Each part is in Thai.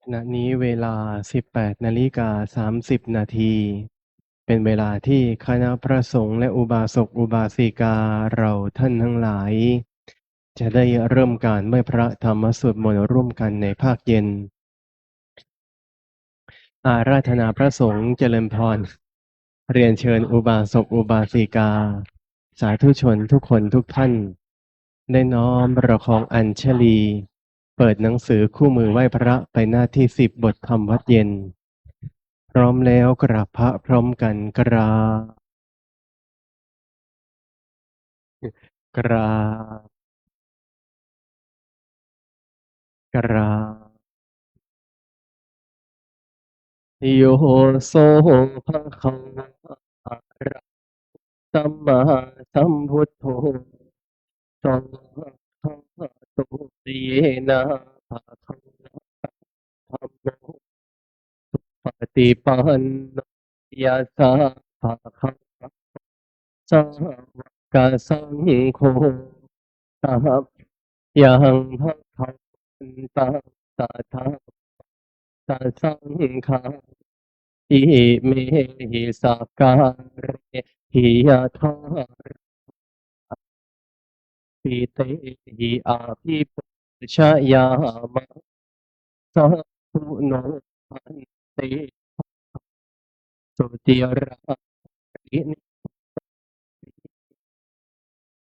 ขณะนี้เวลา 18:30 นาทีเป็นเวลาที่คณะพระสงฆ์และอุบาสกอุบาสิกาเราท่านทั้งหลายจะได้เริ่มการไหว้พระธรรมสวดมนต์ร่วมกันในภาคเย็นอาราธนาพระสงฆ์เจริญพรเรียนเชิญอุบาสกอุบาสิกาสาธุชนทุกคนทุกท่านได้น้อมประคองอัญชลีเปิดหนังสือคู่มือไหว้พระไปหน้าที่10บทธรรมวัดเย็นพร้อมแล้วกราบพระพร้อมกันกราบกราบโยโสภะคะวะอะระสัมมาสัมพุทโธสวากขาโตเยนะภะคะวะธัมโมปฏิปันโนยะสะภะคะวะสาวกสังโฆสัพยังภะคะวันตัสสะทะสะสังฆาอิเมหิสักการะหิยะถาปิเตหิอาภิปุชยามะสัพพุโนพันเตสุติรารินิ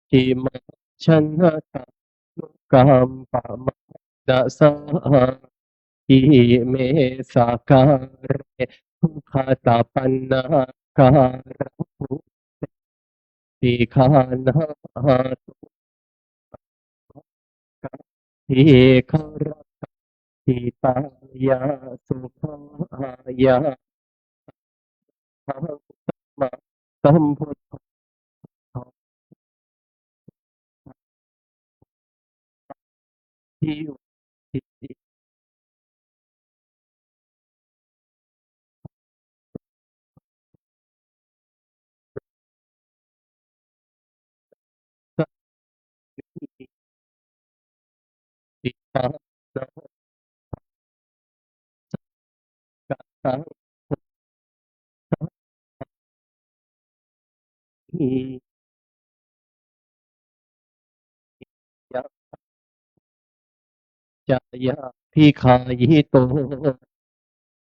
จิมาชันหตานุกรรมปะมะดะสหะอิเมสาการะทุกขตาปันนาการะภุติคานะหะตุกะทิคารติตายาสุขายาสัมมาสัมพุทธทิวติสัพพิติตานะกะสังหิยะจายาพิคายิโต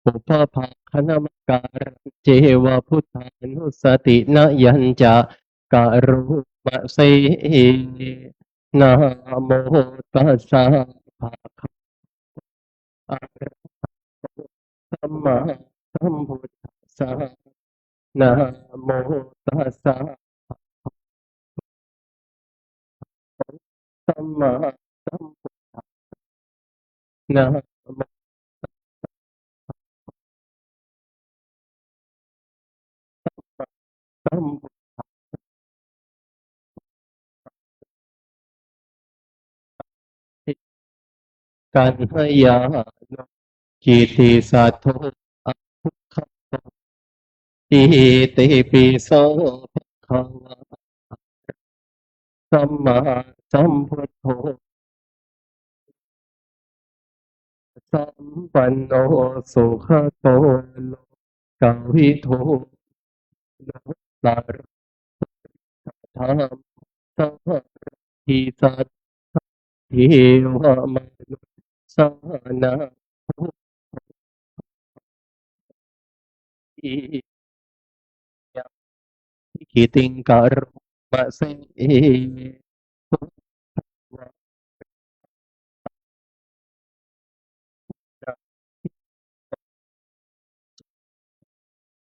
ปุพพะคณมการังเจวะพุทธานุสตินะยัญจะการุมะเสนะโมตัสสะภะคะวะอะสัมมาสัมพุทธัสสะนะโมตัสสะสัมมาสัมพุทนะโมสัมพุทธิกันหยานุกิติสัทโธอะทุกขโตอิติปิโสภะคะวะสัมมาสัมพุทโธสัมปันโนสุขโตโลกวิทูนะตารธรรมสัพพิสัตถิวะมนุสานาทุติยมปิกิติงการุมะเสทุวะ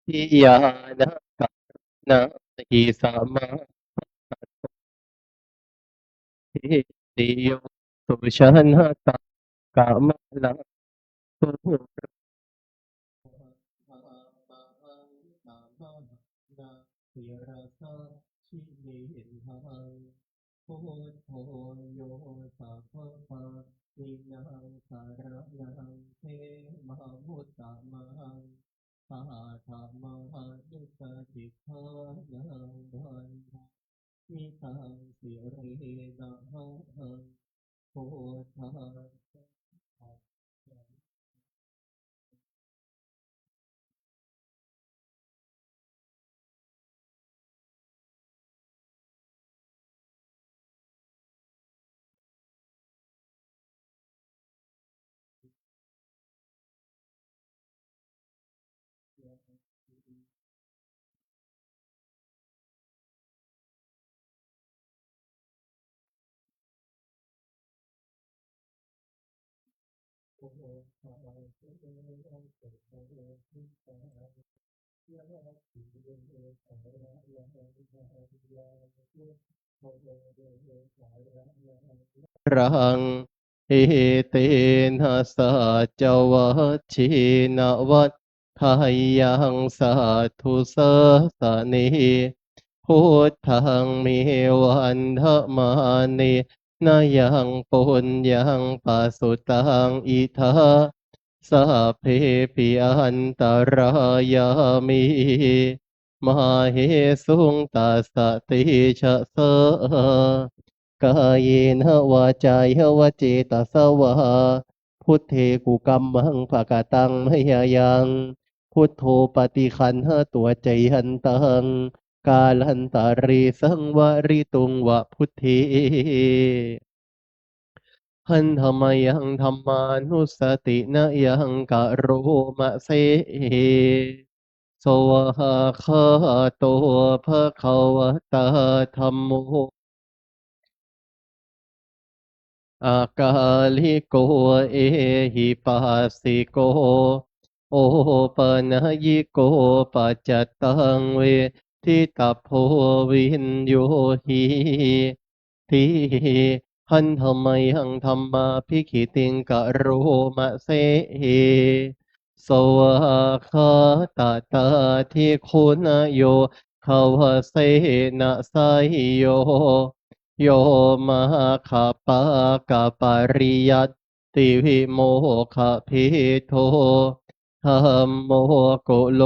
ทิยานะกะนะหิสัมมาทิติโยสุชนะตากามะลังสุทิราสาชินิหังพุทโธโยสัพพะวินังสารนังเทมหาพุทธมังสหธรรมหันุสติภานังวันนิตังสิรินะหังพุทธัง รังเอเตนะสัจวัชชินวัฏทายังสาธุสสะเนพุทธังมีวันธมานินายังปุญญังปัสสุตังอิทาสัพเพปิอันตรายามิมเหสุงตัสสะติชะเสกายเนวาจายวเจตสวาพุทเทกุกัมมังภกตังมยยังพุทโธปฏิคันหตัวใจหันตังกาลันตารีสังวริตุงวะพุทธีหันธรรมยังธรรมานุสตินะยังกะโรมะเสสวะหาคาโตภะคะวะตาธัมโม อากาลิโกเอหิปัสสิโกโอปนะยิโกปัจจตังเวทิตาโพวินโยหิทิหันธรรมยังธรรมาภิกขิติงกะโรมะเสหิสวะคาตาตาทิคุณโยขาวเสนะไสยโย โยมหาคาปากาปริยัตติวิโมขพิโทธัมโมโกโล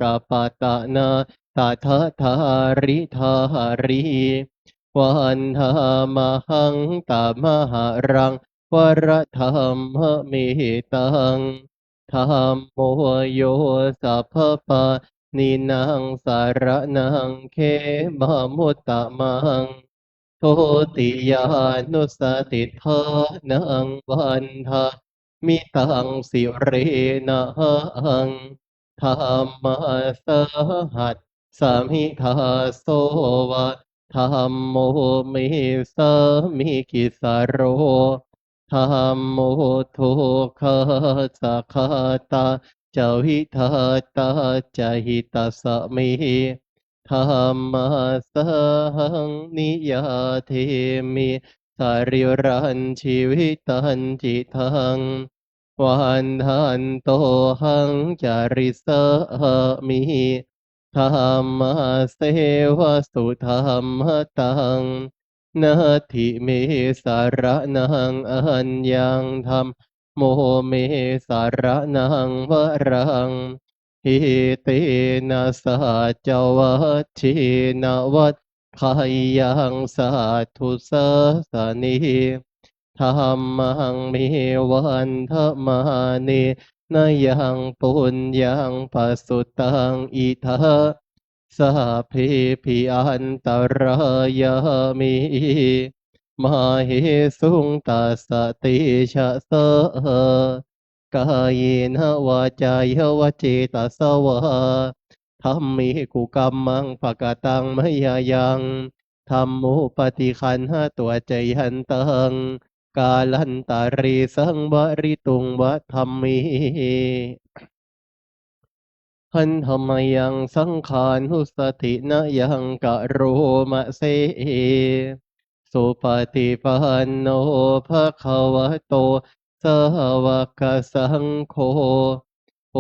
กาปตะนาตถาธาริธาริวันธามหังตามหารังวรธรรมเมตังธัมโมโยสัพพะนินางสารนังเขมมุตตะมัง โทติยานุสติเทนังวันทามิตังสิเรนะหังธรรมสหัสสามิทาโสวะธรรมโมมิสามิกิสารโรธรรมโมทุกขสัคาตาจาวิทาตาจาหิตาสมิธรรมสังนิยาเทมิสาริรันชีวิตันจิตังวันทันโตหังจาริสมิธรรมเสวสุธรรมตังนาทิเมสารนังอัญญังธรรมโมเมสารนังวรัง หิเตนะสัจวัชชินวัฏขายังสาธุสสะนิธัมมังมีวันธมานินายังปุญญังปัสสุตังอิทาสัพเพปิอันตรายามิมาเหสุงตัสสติชะเสกายเนวาจายวเจตสวาธัมมิกุกัมมังปะกตังมยายังธัมโมปฏิคันหตัวใจหันตังกาลันตารีสังวริตุงวะธัมมิหันธรรมยังสังขานุสตินะยังกะโรมะเสสุปฏิปันโนภะคะวะโตสาวกสังโฆโอ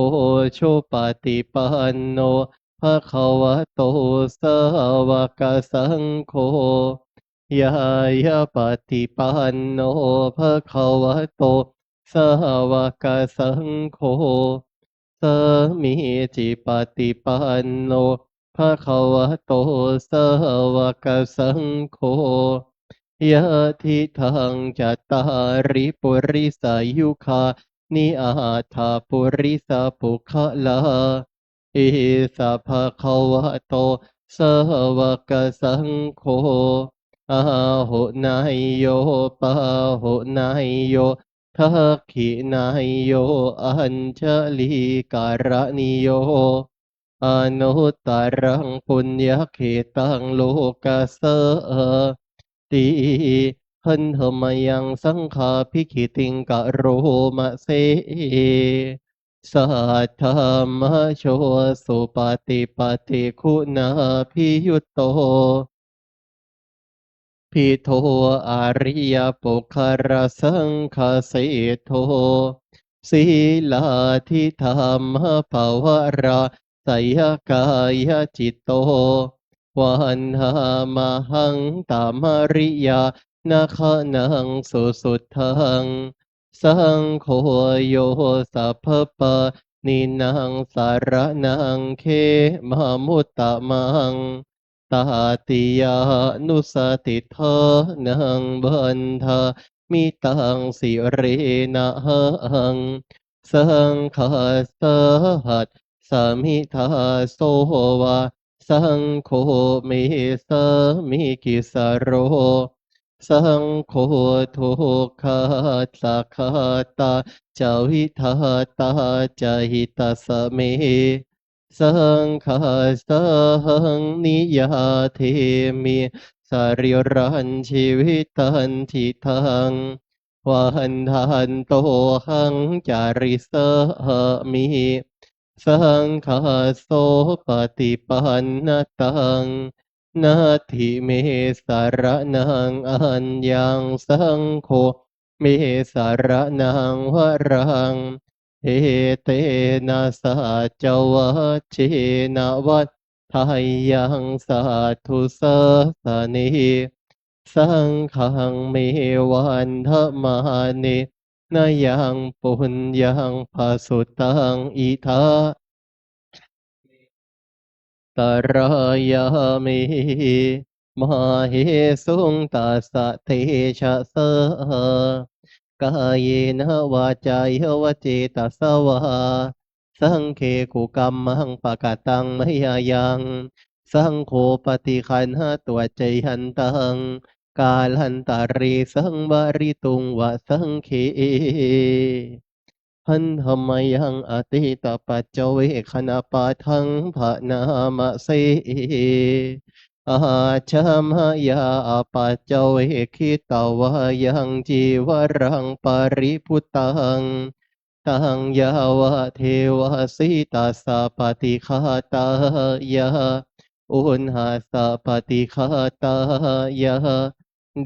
ชุปฏิปันโนภะคะวะโตสาวกสังโฆยายาปฏิปันโนภะคะวะโตสาวกสังโฆสามีจิปฏิปันโนภะคะวะโตสาวกสังโฆยะทิทังจัตตาริปุริสายุคานิอาถาปุริสปุคะลาเอสัพพะคะวะโตสาวกสังโฆอาหุนายโยปาหุนายโยทักขินายโยอัญชลีการณิโยอนุตตรังปุญญเขตังโลกัสสะติ หันธมยังสังฆาภิกขิติงกะโรมะเสสัทธามโชสุปฏิปฏิคุณาภิยุตโตพิโทอริยปุคารสังคเสโทศีลาทิธรรมภาวราไสยกายจิตโตวันหามหังตามริยานาคนังสุสุทังสังโฆโยสัพพะนินังสารนังเขมามุตตะมัง ตาติยานุสติเธนังบันทามิตังสิเรนะหังสังฆาสหัสสามิทาโสวาสังโฆเมสามิกิสโรสังโฆทุกขาสักขาตาจาวิทาตาจาหิตาสเม สังฆาสังนิยาเทมิสาริรันชีวิตันทิทังวันทันโตหังจาริสมิสังฆาโสปฏิปันนตังนาทิเมสารนังอัญญังสังโฆเมสารนังวรัง เอเตนะสาจวัชเชนะวัฏทายังสาธุสาสเนสังฆังเมวันทมาเนนายังปุญญังภาสุตังอิทา ตรายามิมเหสุงตัสสะเทชะสะกายนะวาจายวเจตสวาสังเคกุกรรมังปะกะตังมยายังสังโฆปฏิคันหะตัวใจหันตังกาลันตารีสังบริตุงวะสังเค หันธรรมยังอติตปัจเจเวคณปาทังภนามะเสอาชามยาปัจเจเวคิตาวายังจีวรังปริพุตตังตังยาวะเทวสิตาสะปฏิฆาตายาอุณหาสะปฏิฆาตายา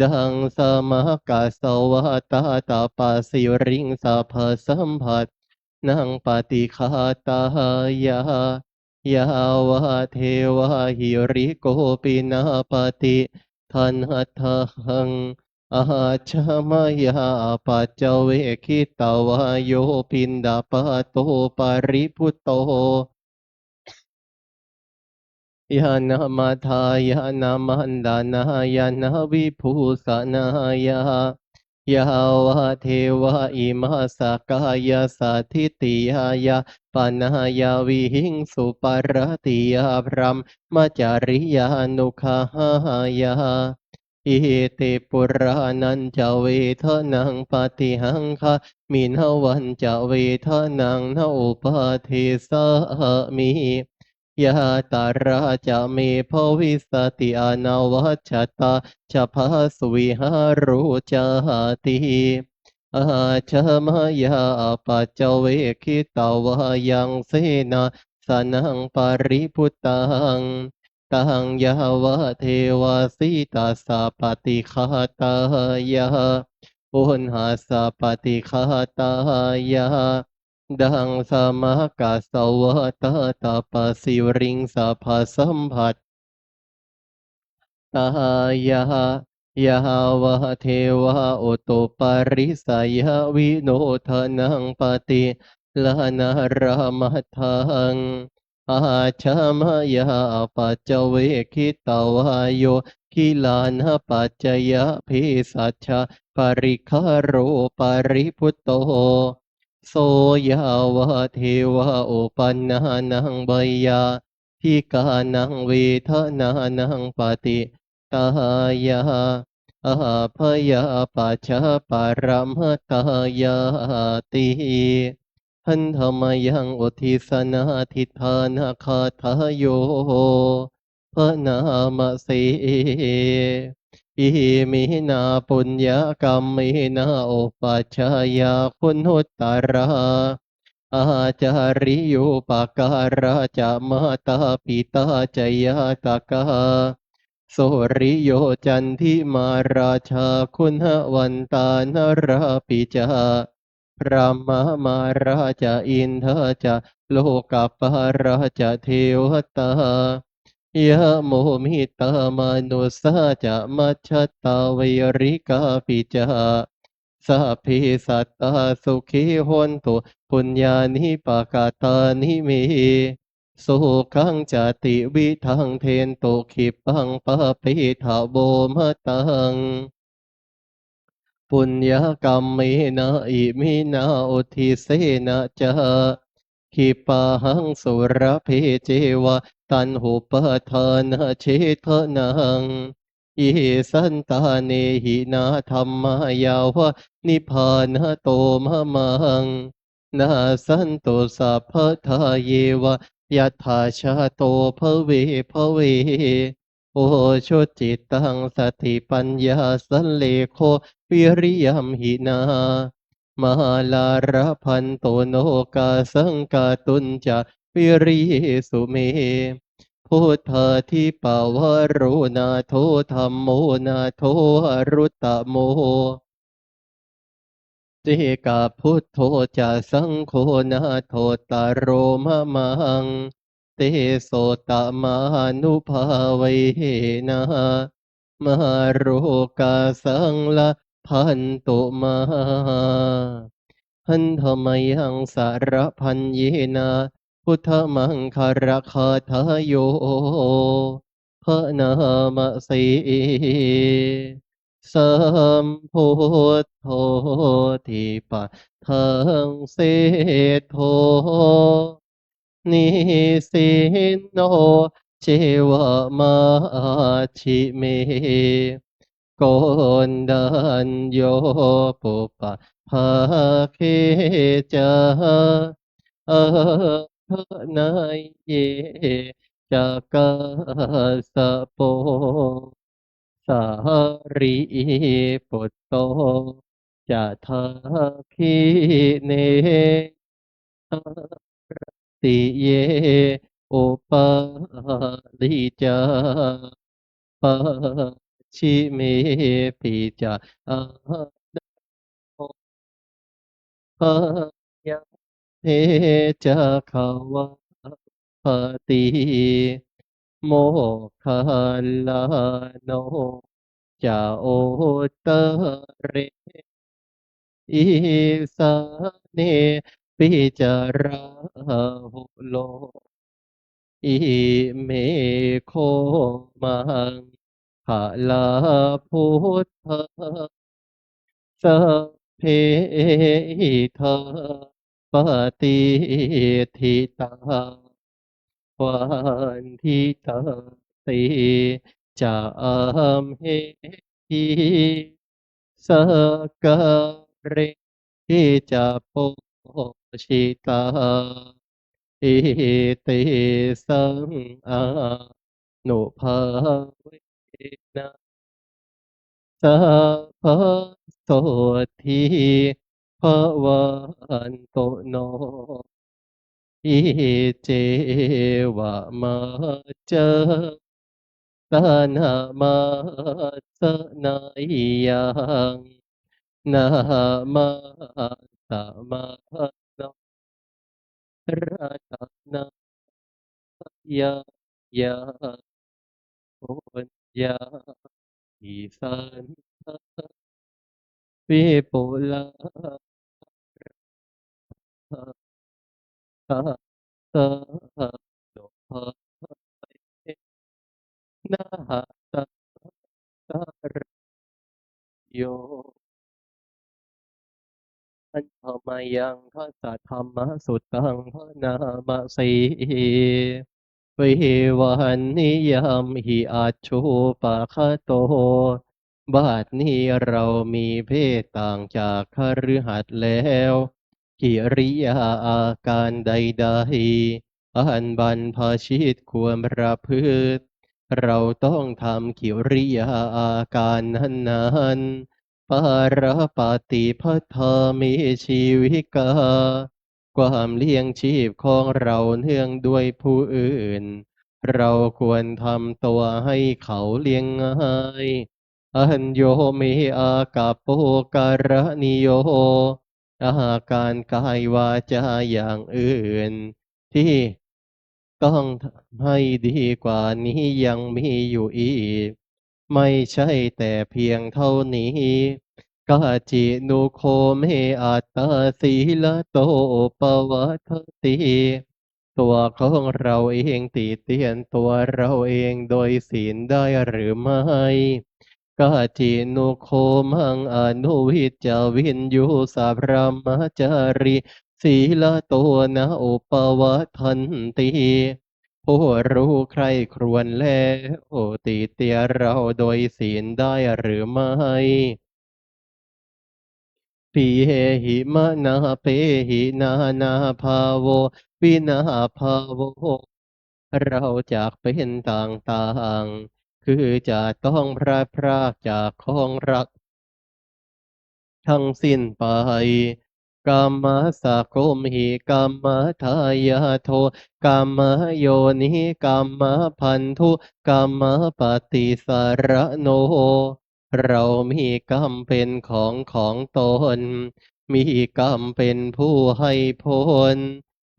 ดังสมกัสสวะตาตาปาสิริงสัพพสัมผัสนังปฏิฆาตายายาวะเทวะหิริโกปินาปฏิทันหัตถังอาชามายาปัจเจเวคิตาวาโยปินดาปโตปาริพุตโต ยานามาทายานามันดานายานาวิภูสนายายาวะเทวะอิมาสกายาสาธิติยายาปนายาวิหิงสุปารติยาพรัมมาจาริยานุขายาอิติปุรานันจะเวทนังปฏิหังคะมินวันจะเวทนังนาอุปาเทสามิ ยะตาราจะเมภวิสติอนาวชัตตาจะพาสวิหารุจาติอาชมายาปัจเจเวคิตาวายังเสนาสนังปาริพุตตังตังยาวะเทวาสิตาสาปฏิฆาตายาอุณหาสาปฏิฆาตายา ดังสมกัสสวะตาตาปสิริงสัพพสัมผัสตายายาวะเทวะโอตุปาริสายวิโนทนังปฏิลานารามัทธังอาชามายาปัจเจเวคิตาวายโยคิลานะปัจจยะพิสัชฌะปริคาโรปริพุตโต โสยาวะเทวะโอปันนานังใบยาทิกานังเวทนานังปฏิตายาอาภยาปัจฉาปารมตายาติหันธรรมยังอุทิสนาทิฏฐานาคาทายโยพระนามเส อิมินาปุญญกรรมมินาอุปัชฌายาคุณุตตราอาจาริยุปการะจะมาตาปิตาจยาตกาโสริโยจันทิมาราชาคุณวันตานราปิจาพระมมาราชาอินทจะโลกปาราชาเทวตายะโมมิตามนุสาจะมัชฌตตาเวริกาปิจาสัพพิสัตตาสุขีหนตุปุญญานิปกาตานิเมสุขังจติวิทังเทนตุขิปังปะปิทาโบมะตังปุญญกรรมเมนะอิมินาอุทิเสนะจาขิปะหังสุรเพเจวะตันหุปทานะเชทนังอิสันตาเนหินาธรรมายาวะนิพพานโตมะมังนาสันตุสัพพทาเยวะยัตถาชาโตภเวภเวโอชุจิตตังสติปัญญาสันเลโควิริยมหินามหาลาระพันโตโนกาสังกาตุนจะวิริยสุเมพุทธาทิปาวโรนาโทธรรมโมนาโทอรุตตโมเจกาพุทโธจะสังโฆนาโทตารโรมะมังเตโสตมานุภาเวนะมหาโรกาสังละพันตุมาหันธรรมยังสารพันเยนะพุทธมังคารคาทายโยพระนามสีสัมพุทโธทิปัฏฐังเสโธนิสินโนเจวะมาชิเมโกนดัญโยปุปปะภาเคจาอะภะนายเยจากกาสะโปสาริปุตโตจะทาคิเนติเยอุปาลิจาปาชิเมปิจาอาโนภายะเทจะขาวะปติโมคคัลลาโนจะโอตเรอิสาเนปิจาราหุโลอิเมโคมังขะลาพุทธสัพเพทาปฏิทิตาวันทิตาติจะอัมเหติสักการะจะโปชิตาอิติสังอานุภาเวนะสัพพโสทิภวันโตโนอิเจวะมาจาตานามาสนายังนามาสมานาราชนายายาโอนยาอิสันทวิปุลาภะสะโลภะนาหะตัสสะรโย อันธรรมายังทัสสะธรรมสุตตังพระนามสีวิวันนิยามหิอาชูปะคะโตบัดนี้เรามีเพศต่างจากคฤหัสถ์แล้วกิริยาอาการใดๆอันบรรพชิตควรประพฤติ เราต้องทำกิริยาอาการนั้นๆปารปาติพัทธามิชีวิกาความเลี้ยงชีพของเราเนื่องด้วยผู้อื่นเราควรทำตัวให้เขาเลี้ยงง่ายอัญโยเมอากาโปการณิโยอาการกายวาจาอย่างอื่นที่ต้องทำให้ดีกว่านี้ยังมีอยู่อีกไม่ใช่แต่เพียงเท่านี้กาจินุโคเมอัตตาสีละโตปวัตติตัวของเราเองติเตียนตัวเราเองโดยศีลได้หรือไม่กาจินุโคมังอนุวิจจาวินยูสัพพมจาริสีละโตนะอุปวัฏทันติผู้รู้ใครครวญแล้วติเตียนเราโดยศีลได้หรือไม่ปิเหหิมะนาเปหินานาภาโววินาภาโวเราจากเป็นต่างๆคือจะต้องพลัดพรากจากของรัก ทั้งสิ้นไปกามมสะโกมหิกามมทายาโทกามมโยนิกามมพันธุกามมปฏิสารโนเรามีกรรมเป็นของตนมีกรรมเป็นผู้ให้ผล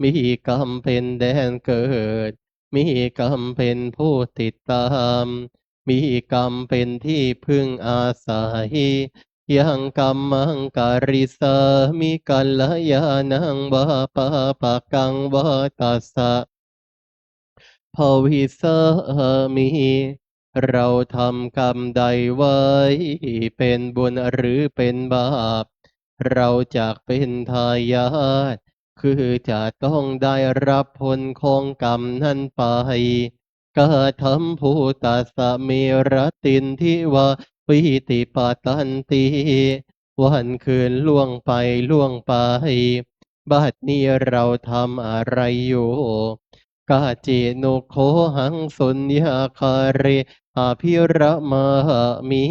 มีกรรมเป็นแดนเกิดมีกรรมเป็นผู้ติดตามมีกรรมเป็นที่พึ่งอาศัย ยังกัมมังการิสามิกัลยาณังวาปะปะกังวาตัสสะ ภวิสามิเราทำกรรมใดไว้เป็นบุญหรือเป็นบาปเราจากเป็นทายาทคือจะต้องได้รับผลของกรรมนั้นไปกาทำภูตัสสะเมรตินทิวาปิติปาตันติวันคืนล่วงไปบัดนี้เราทำอะไรอยู่ กาจินุโคหังสุญญาคาเรอภิระมาหามิ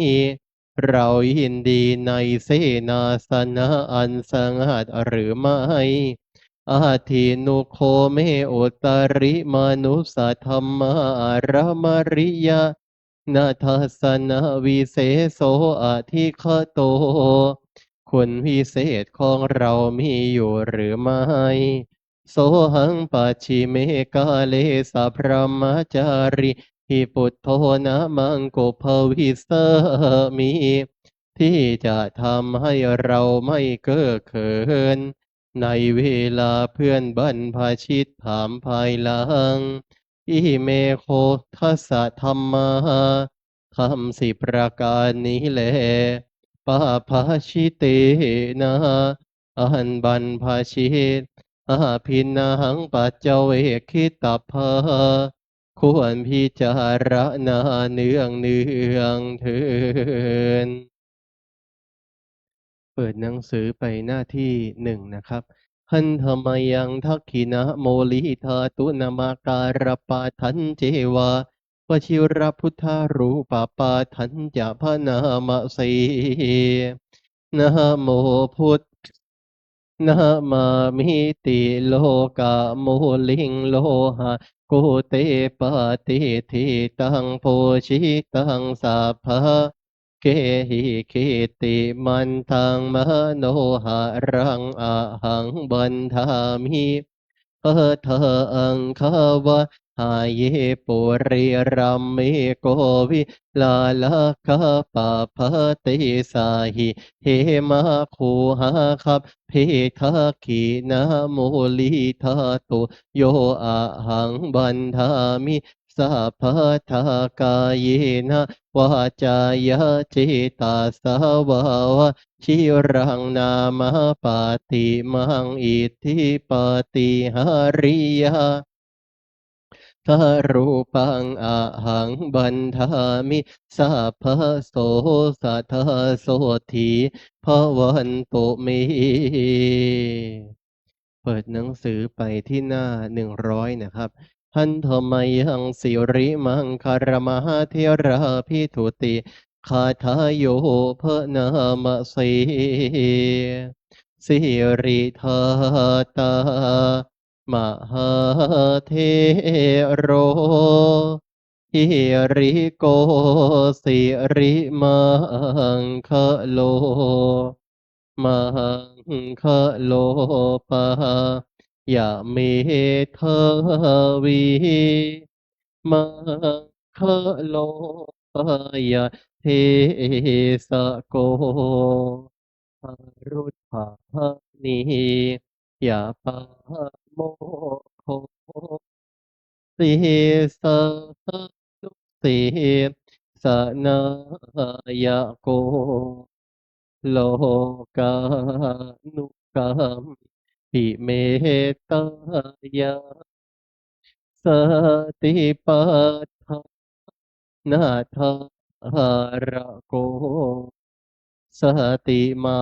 เรายินดีในเสนาสนะอันสงัดหรือไม่อาทินุโคเมอุตริมนุสธรรมาอารมริยานาทัสสนวิเศษโสอธิคโตคุณวิเศษของเรามีอยู่หรือไม่ โสหังปัจฉิเมกาเลสัพพมจาริหิปุตโธนะมังกุภวิสมิที่จะทำให้เราไม่เก้อเขินในเวลาเพื่อนบรรพชิตถามภายหลังอิเมโคทัสสะธรรมาทำสิประการนี้แลปาภาชิเตนะอันบรรพชิต อาภินาหังปัจเจเวกขิตาภาควรพิจารณาเนืองเทินเปิดหนังสือไปหน้าที่1นะครับหันธรรมยังทักขินะโมลิธาตุนามาการปาทันเจวาวชิรพุทธารูปปาทันจะพนามสีนะโมพุทธ นะมามิติโลกะโมลิงโลหะโกเตปะติทิตังโพชิตังสัพพะเกหิเกติมันทังมโนหะรังอะหังบันทามิเอเธออังคาวะหายเยปุริรัมเมโกวิลาลาคาปะพะติสาหิเหมาคูหาคับ พิทักขีนาโมลิธาตุโยอะหังบันทามิสัพพะทากายนะวาจายะจิตาสาวาวะชิรังนามาปาติมังอิทธิปาติหาริยา ทารูปังอะหังบันทามิสัพพะโสสัทธาโสทีพระวันตุเมเปิดหนังสือไปที่หน้า100นะครับ หันธไมยังสิริมังคารมหาเทราพิทุติคาทายโยพระนามสีสิริธาตามหาเทโรหิริโกสิริมังคะโลมังคะโลปะยะเมเทวีมังคะโลปะยะเทสะโกหารุทธานียะปะโมโคสิสะตุสิสะนายะโกโลกานุกรรมปิเมตตายะสติปัฏฐานาทาระโกสติมา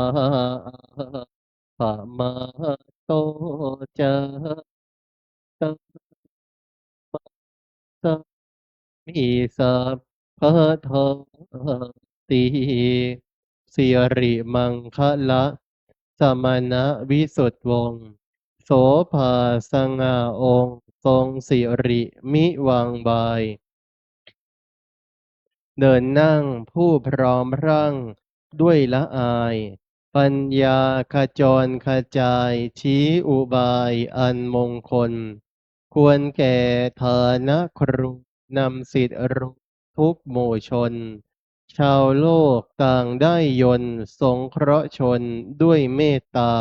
ปะมาโตจะตังสัมมิสัพพะทาติสิริมังคะละสมณะวิสุทธวงศ์โสภาสง่าองค์ทรงสิริมิวังบาย เดินนั่งผู้พร้อมพรั่งด้วยละอายปัญญาขจรขจายชี้อุบายอันมงคลควรแก่ฐานะครูนำสิทธิรู้ทุกหมู่ชนชาวโลกต่างได้ยนต์สงเคราะห์ชนด้วยเมตตา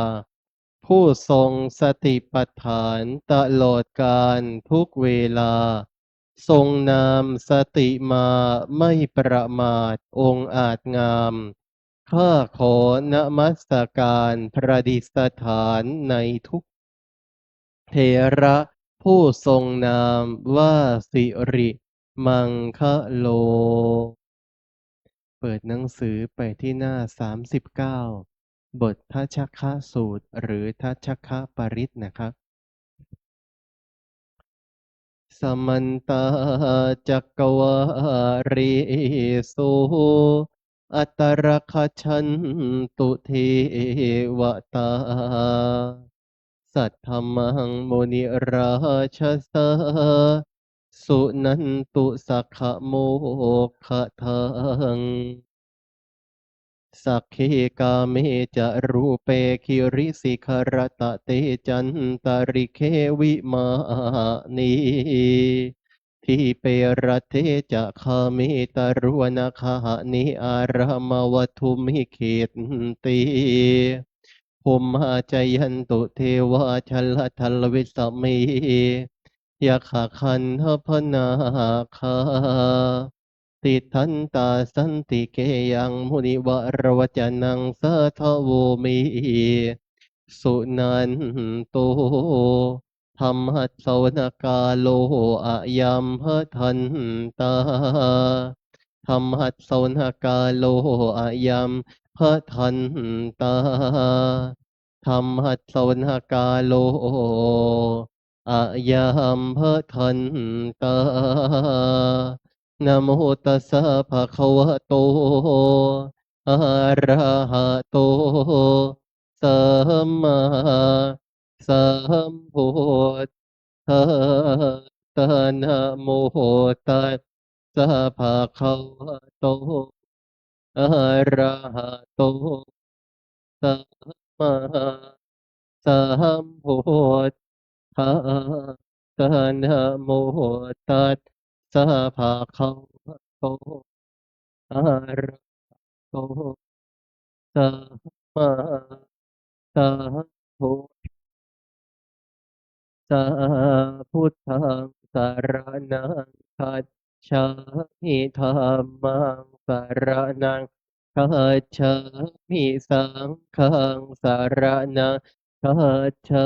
ผู้ทรงสติปัฏฐานตลอดกาลทุกเวลา ทรงนามสติมาไม่ประมาทองค์อาจงามข้าขอนมัสการประดิษฐานในทุกเทระผู้ทรงนามว่าสิริมังคะโลเปิดหนังสือไปที่หน้า39บททัชคะสูตรหรือทัชคะปริตนะครับ สมันตาจักวารีสุอัตรคชันตุเทวตาสัทธมังมุนิราชสาสุนันตุสักขโมกขทัง สักขีกาเมจะรูเปคิริสิขรตะเตจันตาริเควิมานีทีเปรเทจะคาเมตรวนคหานิอารามวัตุมิเขตตีภูมิมาจยันตุเทวาชลทัลวิสเมยะขะคันหพนาคา ติทันตาสันติเกยังมุนิวรวจนังสัทโวมิสุนันโตธรรมัสสวนกาโลอะยัมหทันตาธรรมัสสวนกาโลอะยัมหทันตาธรรมัสสวนกาโลอะยัมหทันตา นะโมตัสสะภะคะวะโตอะระหะโตสัมมาสัมพุทธัสสะนะโมตัสสะภะคะวะโตอะระหะโตสัมมาสัมพุทธัสสะนะโมตัสสะภะคะวะโต อะระโตสัมมาสัมพุทสาพุทธังสารนังคัจฉามิธัมมังสารนังคัจฉามิสังฆังสารนังคัจฉา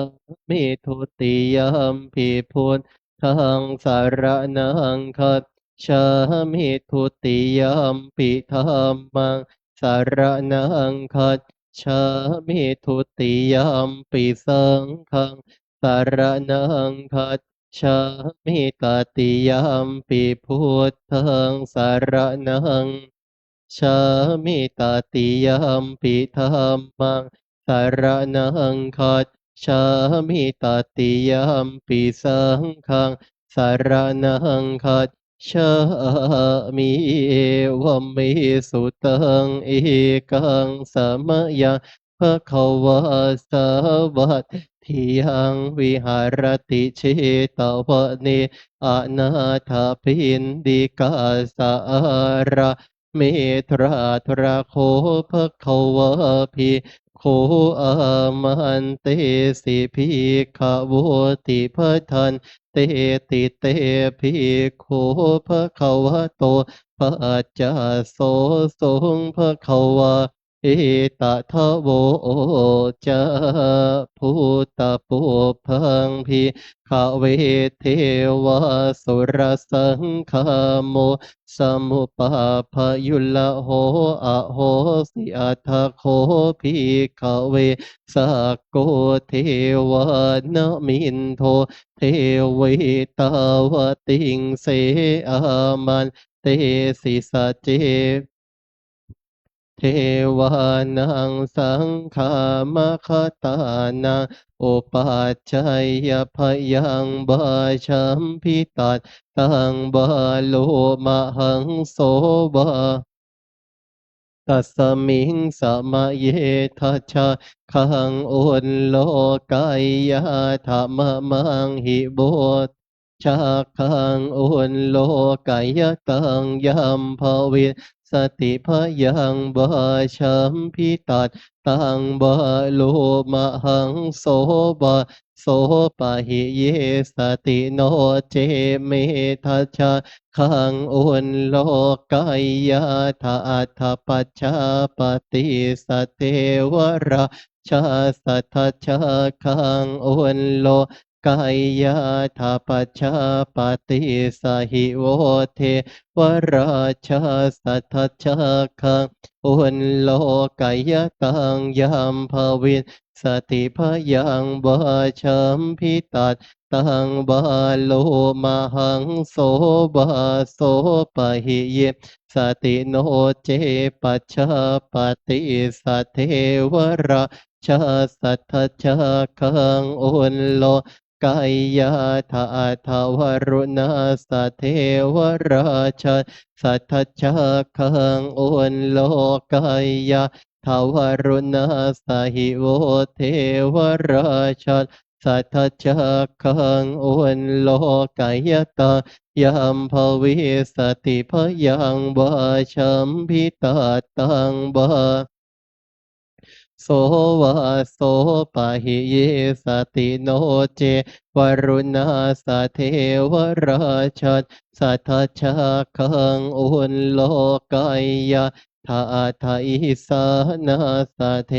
มิทุติยมปิพุทธังสารนังคัจฉามิทุติยมปิธัมมังสารนังคัจฉามิทุติยมปิสังฆัง สารนังคัจ ชามิตติยามปิพุทธังสารนังชามิตติยามปิธัมมังสารนังคัจฉามิตติยามปิสังฆังสารนังคัจฉามิเอวเมสุตังเอกังสมยังภะคะวะสาวัตถิยังวิหารติเชตวะเนอนาถปินดิกาสาระเมตราตระโคภะคะวะภิกขุอามันเตสิภิกขโวติพะทันเตติเตภิกขุภะคะวะโตปัจจาโสสงภะคะวะเอตทะโวจะพุตตะปุพังภิกขเวเทวาสุรสังฆโมสมุปาพยุลโหอะโหสิอัตถโคภิกขเวสักโกเทวานมินโทเทวิตาวติงเสอามันเตสิสะเจเทวานังสังฆามคตานังอุปัชชัยยพยังบาชัมพิตัดตังบาโลมหังโสบา ตัสมิงสมะเยทัชชะขังอุนโลกายยะธรรมมังหิโบทชาขังอุนโลกายตังยัมภวิสติพยังบาชัมพิตัดตังบาโลมหังโสบาโสปะหิเยสติโนเจเมทัชชะขังอุนโลกายยะธาอัฏฐปัจจาปฏิสตเทวราชาสัทธชาขังอุนโลกายยะธาปัจจาปฏิสหิโวเทวราชาสัทธชาขังอุนโลกายตังยามภวินสติพยังบาชัมพิตัดตังบาโลมหังโสบาโสปะหิเยสติโนเจปัชชาปฏิสัทเทวราชาสัทธชาขังอุนโลกายาธาทาวรุณาสเทวราชาสัทธชาขังอุนโลกายาทาวรุณาสหิโวเทวราชาสัทธชาขังอุนโลกายตายามภวิสติพยังบาชัมพิตาตังบาโสวาโสปะหิเยสติโนเจวรุณาสเทวราชันสัทธชาขังอุนโลกายะทาทาอิสานาสเท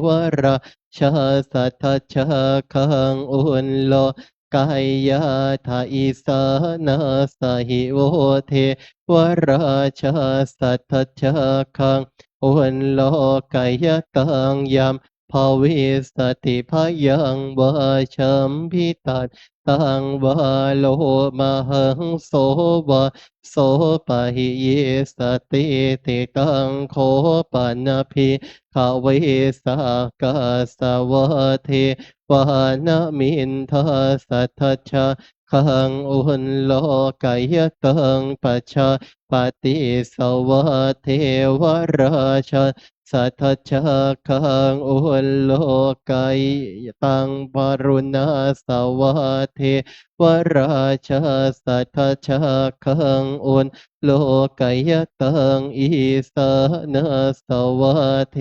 วราชาสัทธชาขังอุนโลกายะทาอิสานาสหิโวเทวราชาสัทธชาขังอุนโลกายตังยามภาวิสติพยังวาชัมพิตัดตังวาโลมหังโสวาโสปะหิเยสติติตังโคปันภิขเวสากาสวะเทวานามินทาสัทธชาขังอุนโลกายตังปัจจาปฏิสวะเทวราชาสัทธชาขังอุลโลกายตังปรุณาสวะเทวราชาสัทธชาขังอุลโลกายตังอีสานาสวะเท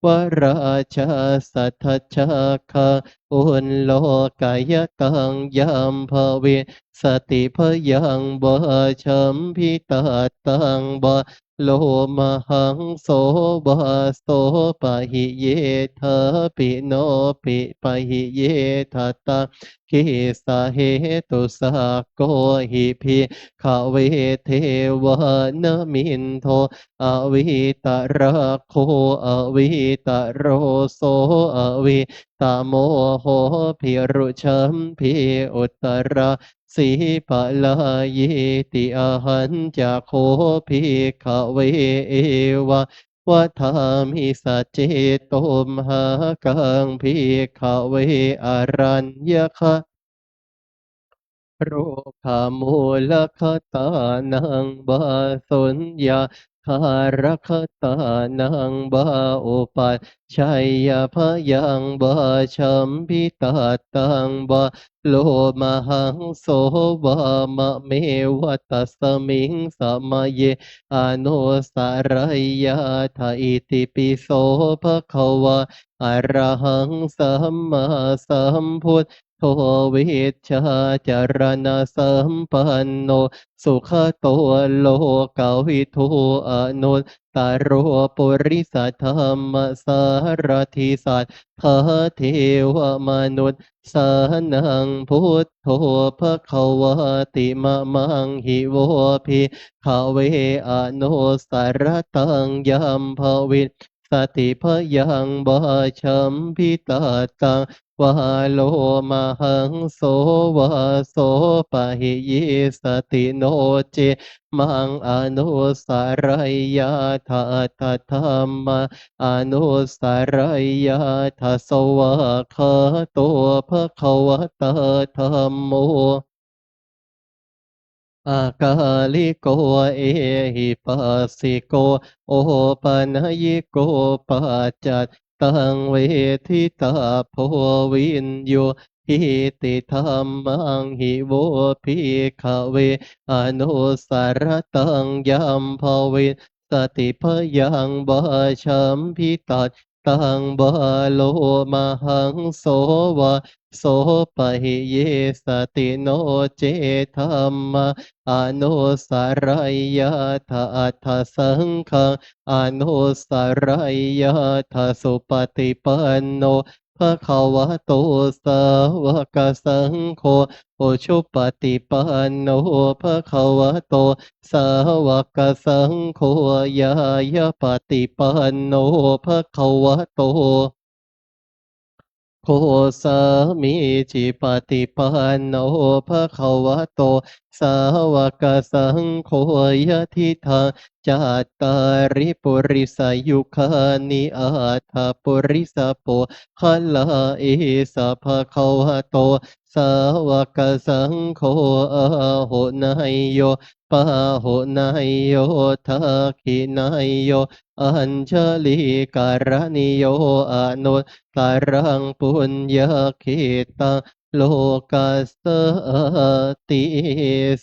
วราชาสัทธชาขังอุลโลกายตังยามภเวสติพยังบาชัมพิตาตังบาโลมหังโสบาโสปะหิเยทะปิโนปิปะหิเยทัตตาคิสาเหตุสาโกหิพิขเวเทวานมินโทอวิตระโคอวิตโรโสอวิตโมโหพิรุชัมพิอุตระ สีปะลาเยติอาหันจะโคภิกขเวเอวะวัฏามิสัจเจโตมหากังภิกขเวอรัญญคะโรคามูลคตานังบาสุญญาคารคตานังบาอุปัชชัยยพยังบาชัมพิตาตังบาโลมหังโสวามะเมวัตสมิงสมะเยอนุสารยาทาอิติปิโสภะคะวะอะระหังสัมมาสัมพุทโธวิชชาจารณะสัมปันโนสุขโตโลกาวิทูอนุตตารโรปุริสธรรมสารทิสัทธาเทวมนุษย์สานังพุทโธภะคะวะติมะมังหิโวภิกขเวอนุสารตังยัมภวิสติพยังบาชัมพิตาตังวาโลมหังโสวาโสปะหิยิสติโนเจมังอนุสารยาทาตธรรมอนุสารยาทสวะคาโตภะคะวะตาธัมโมอากาลิโกเอหิปัสสิโกโอปัญญิโกปัจจัตตังเวทิตาโพวินโยหิติธรรมังหิโวภิกขเวอนุสารตังยัมภวิสติพยังบาชัมพิตัตตังบาโลมหังโสวะโสปะหิเยสติโนเจธัมมะอนุสารยาทาอัฏฐสังฆังอนุสารยาทาสุปฏิปันโนภะคะวะโตสาวกสังโฆโอชุปฏิปันโนภะคะวะโตสาวกสังโฆยายาปฏิปันโนภะคะวะโตโคสามิจิปฏิปันโนภะคะวะโตสาวกสังโฆยะทิทาจัตตาริปุริสายุคานิอาถาปุริสโปคะลาเอสะภะคะวะโตสาวกสังโฆอาโหนายโยปะโหนายโยทักขินายโยอัญชลีการณิโยอนุตตรังปุญญาเขตังโลกัสสติ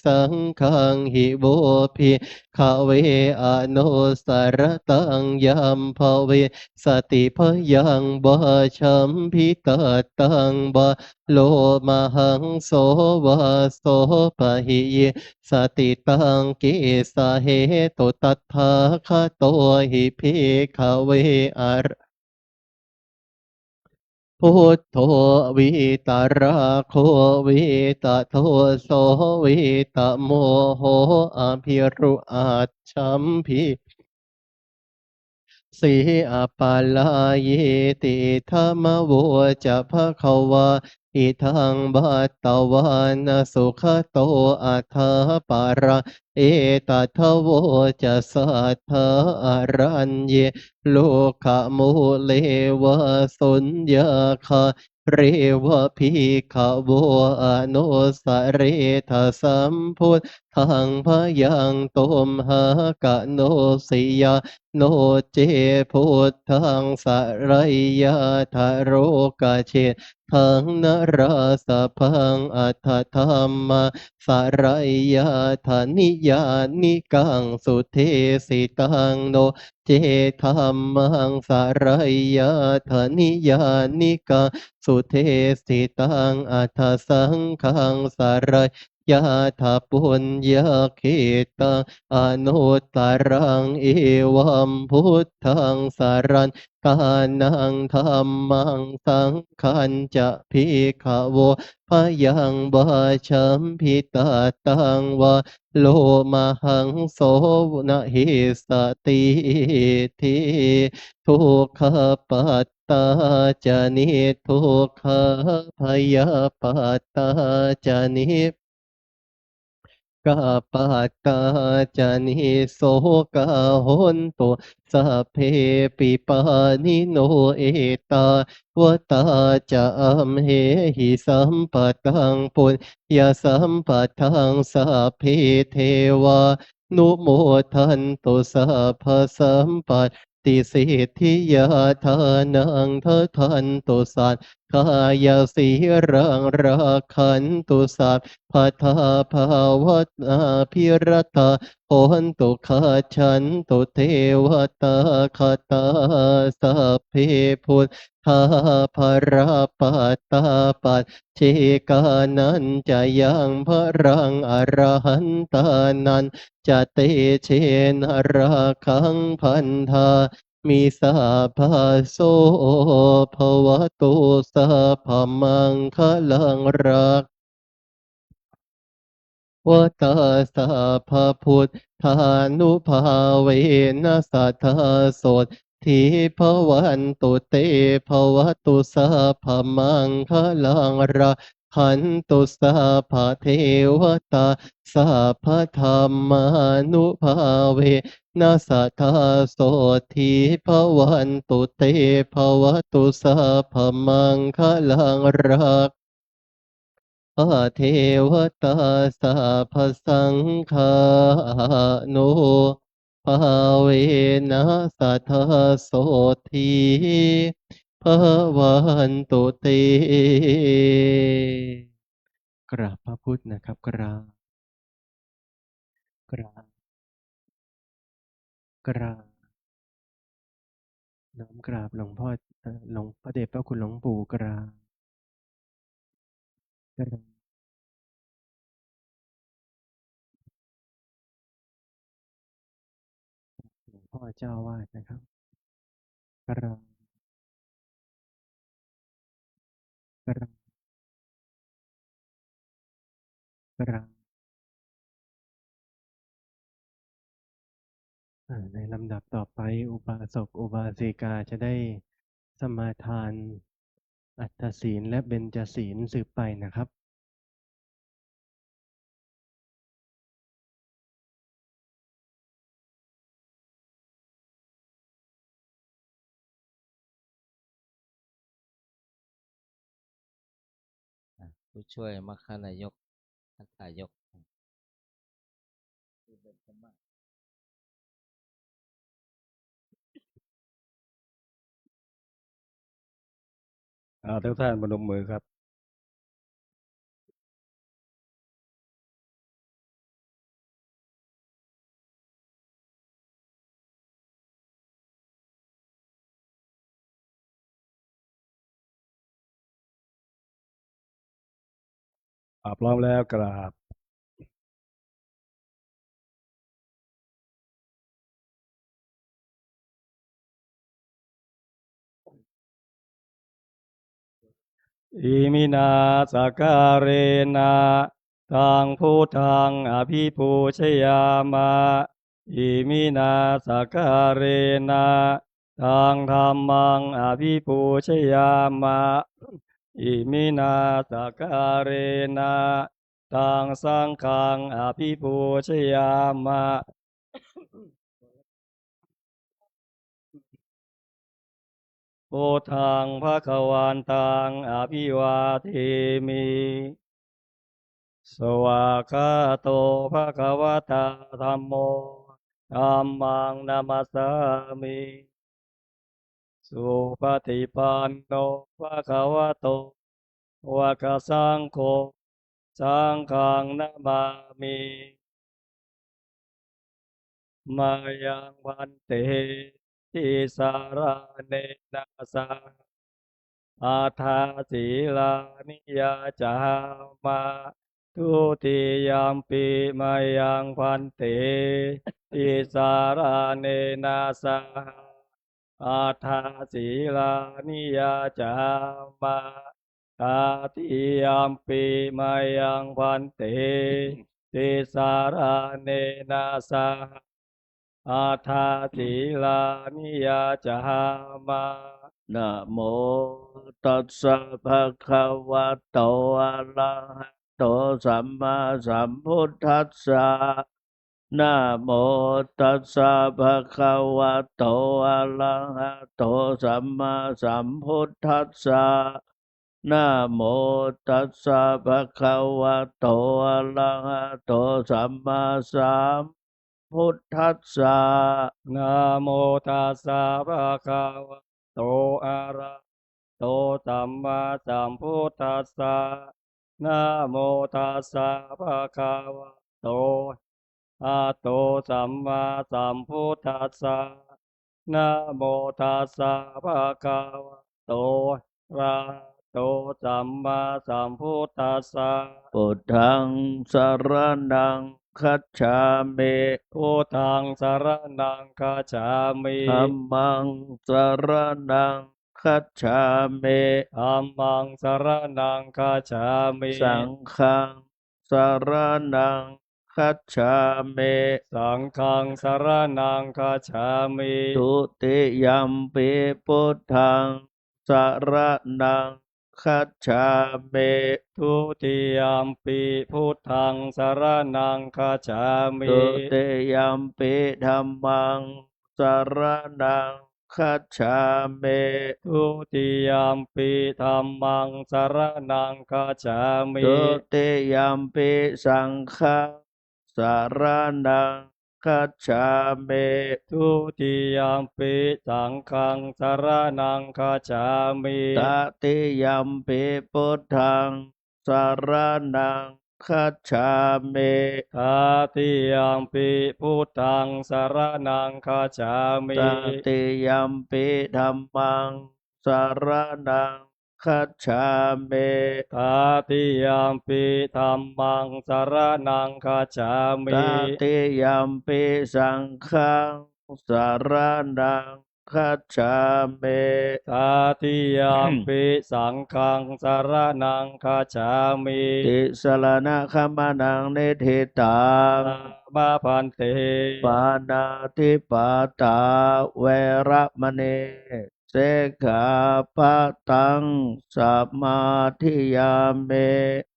สังฆังหิโวภิกขเวอนุสารตังยัมภเวสติพยังบาชัมพิตาตังบาโลมหังโสวาโสปะหิยสติตังกิสาเหตุตัทธาคโตหิภิกขเวอรพุทโธวิตาราโควิตาโทโสวิตาโมโหอภิรุอาชัมภิสีอปาลายติธรรมโวจะภะคะวาอิทังบัตตวานสุขโตอัฏฐปาระเอตัทโวจะสัทธาอรัญเยโลกะมุเลวะสุญญาคาเรวะภิกขโวอนุสเรทสัมพุทธังพยังตมหากะโนสิยาโนเจพุทธังสรายยาทาโรกาเชทังนราสพังอัฏฐธรรมสรายยาธานิยานิกังสุเทสิตังโนเจธรรมังสรายยาธานิยานิกังสุเทสิตังอัฏฐสังฆังสรายยาถาปุญญาเขตังอนุตตรังเอวัมพุทธังสารันกานังธรรมังสังขันจะภิกขโวพยังบาชัมพิตาตังวะโลมหังโสนะหิสติทิทุกขปัตตาจานิทุกขพยาปัตตาจานิ กาปตาจานิโสกาหนตุสัพเพปิปานิโนเอตาวตาจามเหหิสัมปะทังปุญญาสัมปะทังสัพเพเทวานุโมทันตุสัพพสัมปัตติสิทธิยาทานังทันตุสัตกายสีรังราคันตุสัพพัทธาภาวนาพิรตาโหนตุขาฉันตุเทวตาคตาสัพเพพุทธาภราปัตตาปัจเจกานันจะยังพรังอรหันตานันจะเตเชนราคังพันธามิสาภาโสภวตุสัพพมังคลังรักวัตตาสัพพพุทธานุภาเวนัสสัทธาโสทิภวันตุเตภวตุสัพพมังคลังรักขันตุสัพพะเทวตาสัพพธรรมานุภาเวนัสสัทธาโสทิภวันตุเตภวตุสัพพมังคลังรักเทวตาสัพพสังฆานุภาเวนัสสัทธาโสทีภวันตุเตกราบพระพุทธนะครับกราบกราบกราบน้อมกราบหลวงพ่อหลวงพระเดชพระคุณหลวงปู่กราบกราบหลวงพ่อเจ้าวาดนะครับกราบกราบกราบ ในลำดับต่อไปอุบาสกอุบาสิกาจะได้สมาทานอัตถศีลและเบญจศีลสืบไปนะครับผู้ช่วยมัคคณายกท่านทายกทุกท่านพนมมือครับพร้อมแล้วกราบอิมินาสการเรนะตังพุทธังอภิปูชยามะอิมินาสการเรนะตังธัมมังอภิปูชยามะอิมินาสการเรนะตังสังฆังอภิปูชยามะพุทธังภคะวันตังอภิวาเทมิสวากขาโตภะคะวะตาธัมโมธัมมังนามัสสามิสุปฏิปันโนภะคะวะโตวะคะสังโฆสังฆังนามามิมายังพันเตทิสารเนนะสาอาทาสีลานิยาจามาทุติยามปีมายังพันเตทิสารเนนะสาอาทาสีลานิยาจามาตาติยามปีมายังพันเตทิสารเนนะสาอาทาสีลานิยาจามานะโมตัสสะภะคะวะโตอะระหะโต โตสัมมาสัมพุทธัสสะนะโมตัสสะภะคะวะโตอะระหะโตสัมมาสัมพุทธัสสะนะโมตัสสะภะคะวะโตอะระหะโตสัมมาสัมพุทธัสสะ นะโมตัสสะภะคะวะโตอะระโตสัมมาสัมพุทธัสสะนะโมตัสสะภะคะวะโตอะโตสัมมาสัมพุทธัสสะนะโมตัสสะภะคะวะโตอะระหะโตสัมมาสัมพุทธัสสะ พุทธังสรณังคัจฉามิ พุทธังสรณังคัจฉามิ ธัมมังสรณังคัจฉามิ ธัมมังสรณังคัจฉามิ สังฆังสรณังคัจฉามิ สังฆังสรณังคัจฉามิ ทุติยัมปิพุทธังสรณังคัจฉามิ ทุติยัมปิพุทธังสรณังคัจฉามิ ทุติยัมปิธัมมังสรณังคัจฉามิ ทุติยัมปิธัมมังสรณังคัจฉามิ ทุติยัมปิสังฆังสรณังคัจฉามิ ทุติยัมปิสังฆังสรณังคัจฉามิ ตติยัมปิพุทธังสรณังคัจฉามิ ตาติยัมปิพุทธังสรณังคัจฉามิ ตติยัมปิธัมมังสรณังคัจฉามิ ตาติยัมปิธัมมังสรณังคัจฉามิ ตติยัมปิสังฆังสรณังคัจฉามิ ตาติยัมปิสังฆังสรณังคัจฉามิ ติสรณะขมานังนิธิตัง มาพันเต ปานาติปาตาเวระมณีเสกขาปะตังสัมมาทิยามิ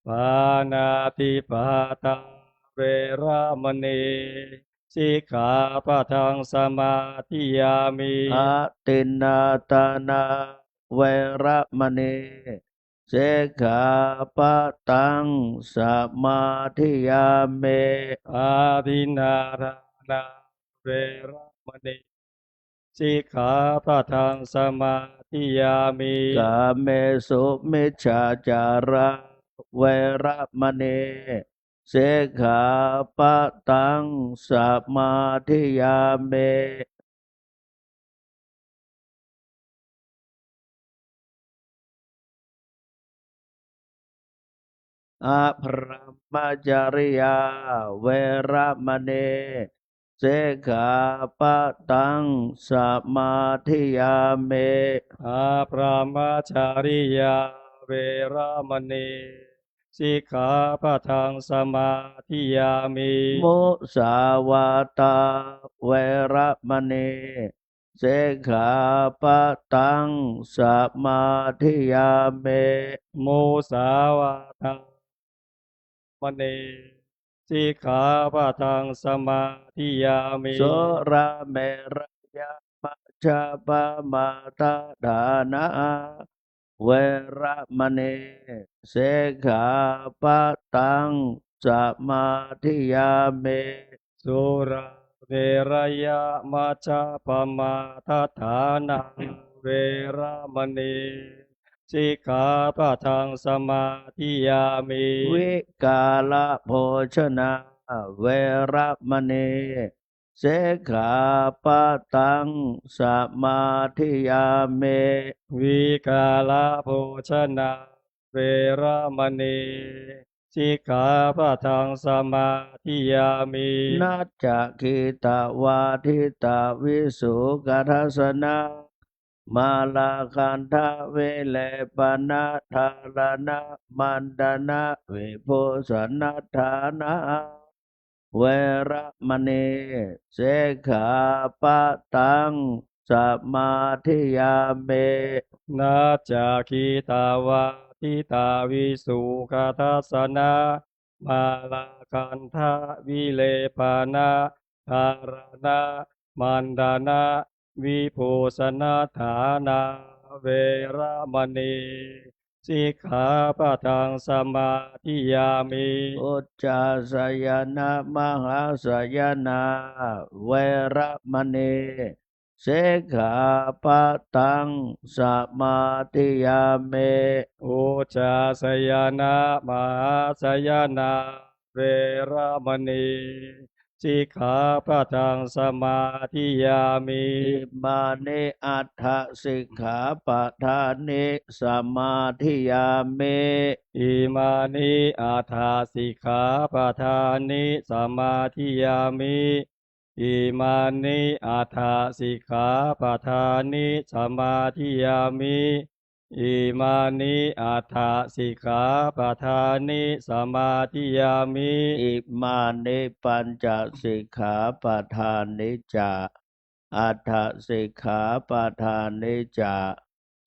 ปานาติปาตาเวระมณีสิกขาปะทังสมาธิยามิ อาตินนาตานาเวระมณีเสกขาปะตังสัมมาทิยามิ อาทินนาทานาเวระมณีสิกขาปะทังสมาธิยามิ กาเมสุมิจฉาจาระเวระมณีเสกขาปะตังสัมมาทิยามิ อะพรหมจริยาเวระมณีเสกขาปะตังสัมมาทิยามิ อาพระมจาริยาเวระมณีสิกขาปะทังสมาธิยามิ มุสาวาตาเวระมณีเสกขาปะตังสัมมาทิยามิ มุสาวาทามณีสิกขาปะทังสมาธิยามิ โสระเมรยามัจจปมาตาดานาเวระมณีเสกขาปะตังสัมมาทิยามิ สุราเวรยะมัจจปมาทัฏฐานาเวระมณีสิกขาปะทังสมาธิยามิ วิกาลโภชนาเวระมณีเสกขาปะตังสัมมาทิยามิ วิกาลโภชนาเวระมณีสิกขาปะทังสมาธิยามิ นัจจคิตาวาทิตาวิสุกัทสนามาลาคันทะเวเลปนะทารณะมันดนะวิโพสนัฏฐานะเวระมณีเสกขาปะตังสัมมาทิยามิ นาจาคีตาวา ทิตาวิสุขทัสสนามาลาคันทะวิเลปานาธารณะมันดานะวิภูสนาฐานาเวระมณีสิกขาปะทังสมาธิยามิ อุจจาสยนะมหาสยนะเวระมณีสิกขาปะทังสมาธิยามิ อุจจาสยนะมหาสยนะเวระมณีสิกขาปะทังสมาธิยามิ อิมานิอัฏฐสิกขาปะทานิสมาธิยามิ อิมานิอาทาสิกขาปะทานิสมาธิยามิอิมานิอาทาสิกขาปะทานิสมาธิยามิอิมานิอาทาสิกขาปะทานิสมาธิยามิ อิมานิปัญจสิกขาปะทานิจาอัฏฐสิกขาปะทานิจา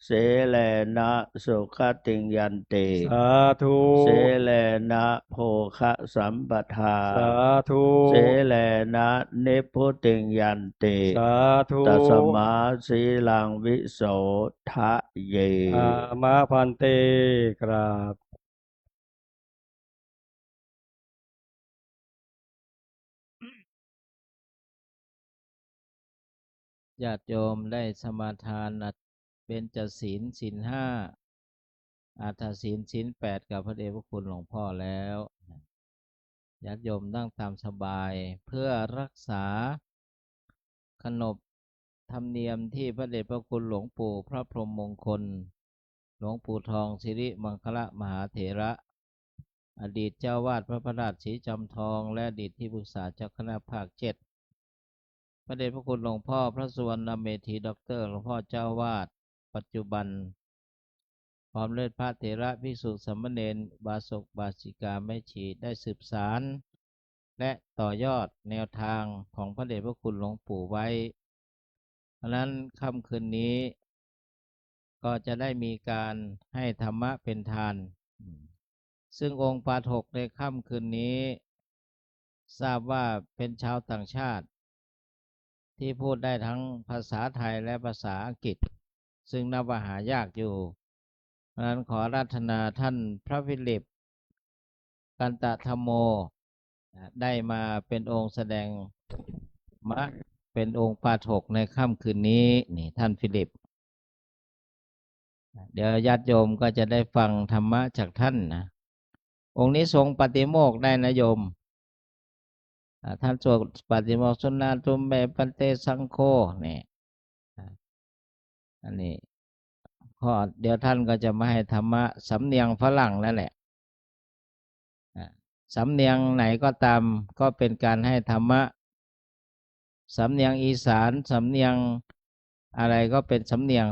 เสเลนะสุขติงยันติ สาธุ เสเลนะโภคะสัมปทา สาธุ เสเลนะนิพพุติงยันติ สาธุ ตัสมาสีลังวิโสทะเย อามาพันเตกราบ ญาติโยมได้สมาทานเบญจศีลศีลห้าอาทศีลศีลแปดกับพระเดชพระคุณหลวงพ่อแล้วญาติโยมนั่งตามสบายเพื่อรักษาขนบธรรมเนียมที่พระเดชพระคุณหลวงปู่พระพรหมมงคลหลวงปู่ทองสิริมังคละมหาเถระอดีตเจ้าวาดพระประราชศรีจอมทองและอดีตที่ปรึกษาเจ้าคณะภาค7พระเดชพระคุณหลวงพ่อพระสุวรรณเมธีด็อกเตอร์หลวงพ่อเจ้าวาดปัจจุบันพร้อมด้วยพระเถระภิกษุสามเณรบาศกบาสิกาแม่ชีได้สืบสารและต่อยอดแนวทางของพระเดชพระคุณหลวงปู่ไว้เพราะนั้นค่ำคืนนี้ก็จะได้มีการให้ธรรมะเป็นทานซึ่งองค์ปาฐกในค่ำคืนนี้ทราบว่าเป็นชาวต่างชาติที่พูดได้ทั้งภาษาไทยและภาษาอังกฤษซึ่งนับว่าหายากอยู่เพราะนั้นขออาราธนาท่านพระฟิลิปกันตธรรมโมได้มาเป็นองค์แสดงมะเป็นองค์ปาฐกในค่ำคืนนี้นี่ท่านฟิลิปเดี๋ยวญาติโยมก็จะได้ฟังธรรมะจากท่านนะองค์นี้ทรงปฏิโมกข์ได้นะโยมท่านสวดปฏิโมกข์สุนาตุมเมปันเตสังโฆนี่อันนี้ข้อเดี๋ยวท่านก็จะมาให้ธรรมะสำเนียงฝรั่งนั่นแหละสำเนียงไหนก็ตามก็เป็นการให้ธรรมะสำเนียงอีสานสำเนียงอะไรก็เป็นสำเนียง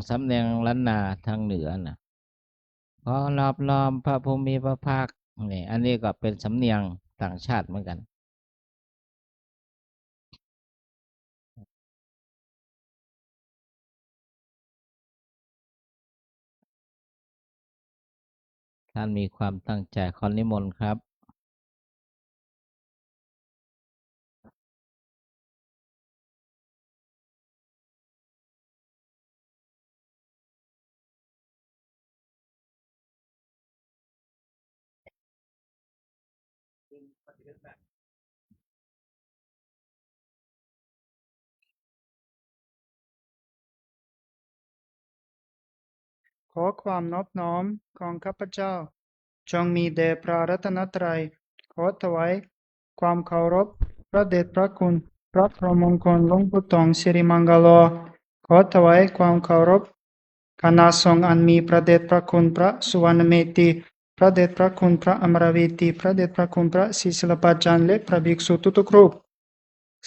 ล้านนาทางเหนือนะขอรอบล้อมพระภูมิพระภาคนี่อันนี้ก็เป็นสำเนียงต่างชาติเหมือนกันท่านมีความตั้งใจขอนิมนต์ครับขอความนอบน้อมของข้าพเจ้าจงมีแด่พระรัตนตรัยขอถวายความเคารพพระเดชพระคุณพระพรหมมงคลหลวงปู่ทองสิริมังกโลขอถวายความเคารพคณะสงฆ์อันมีพระเดชพระคุณพระสุวรรณเมธีพระเดชพระคุณพระอมรเวทีพระเดชพระคุณพระศรีศิลปาจารย์และพระภิกษุทุกๆรูป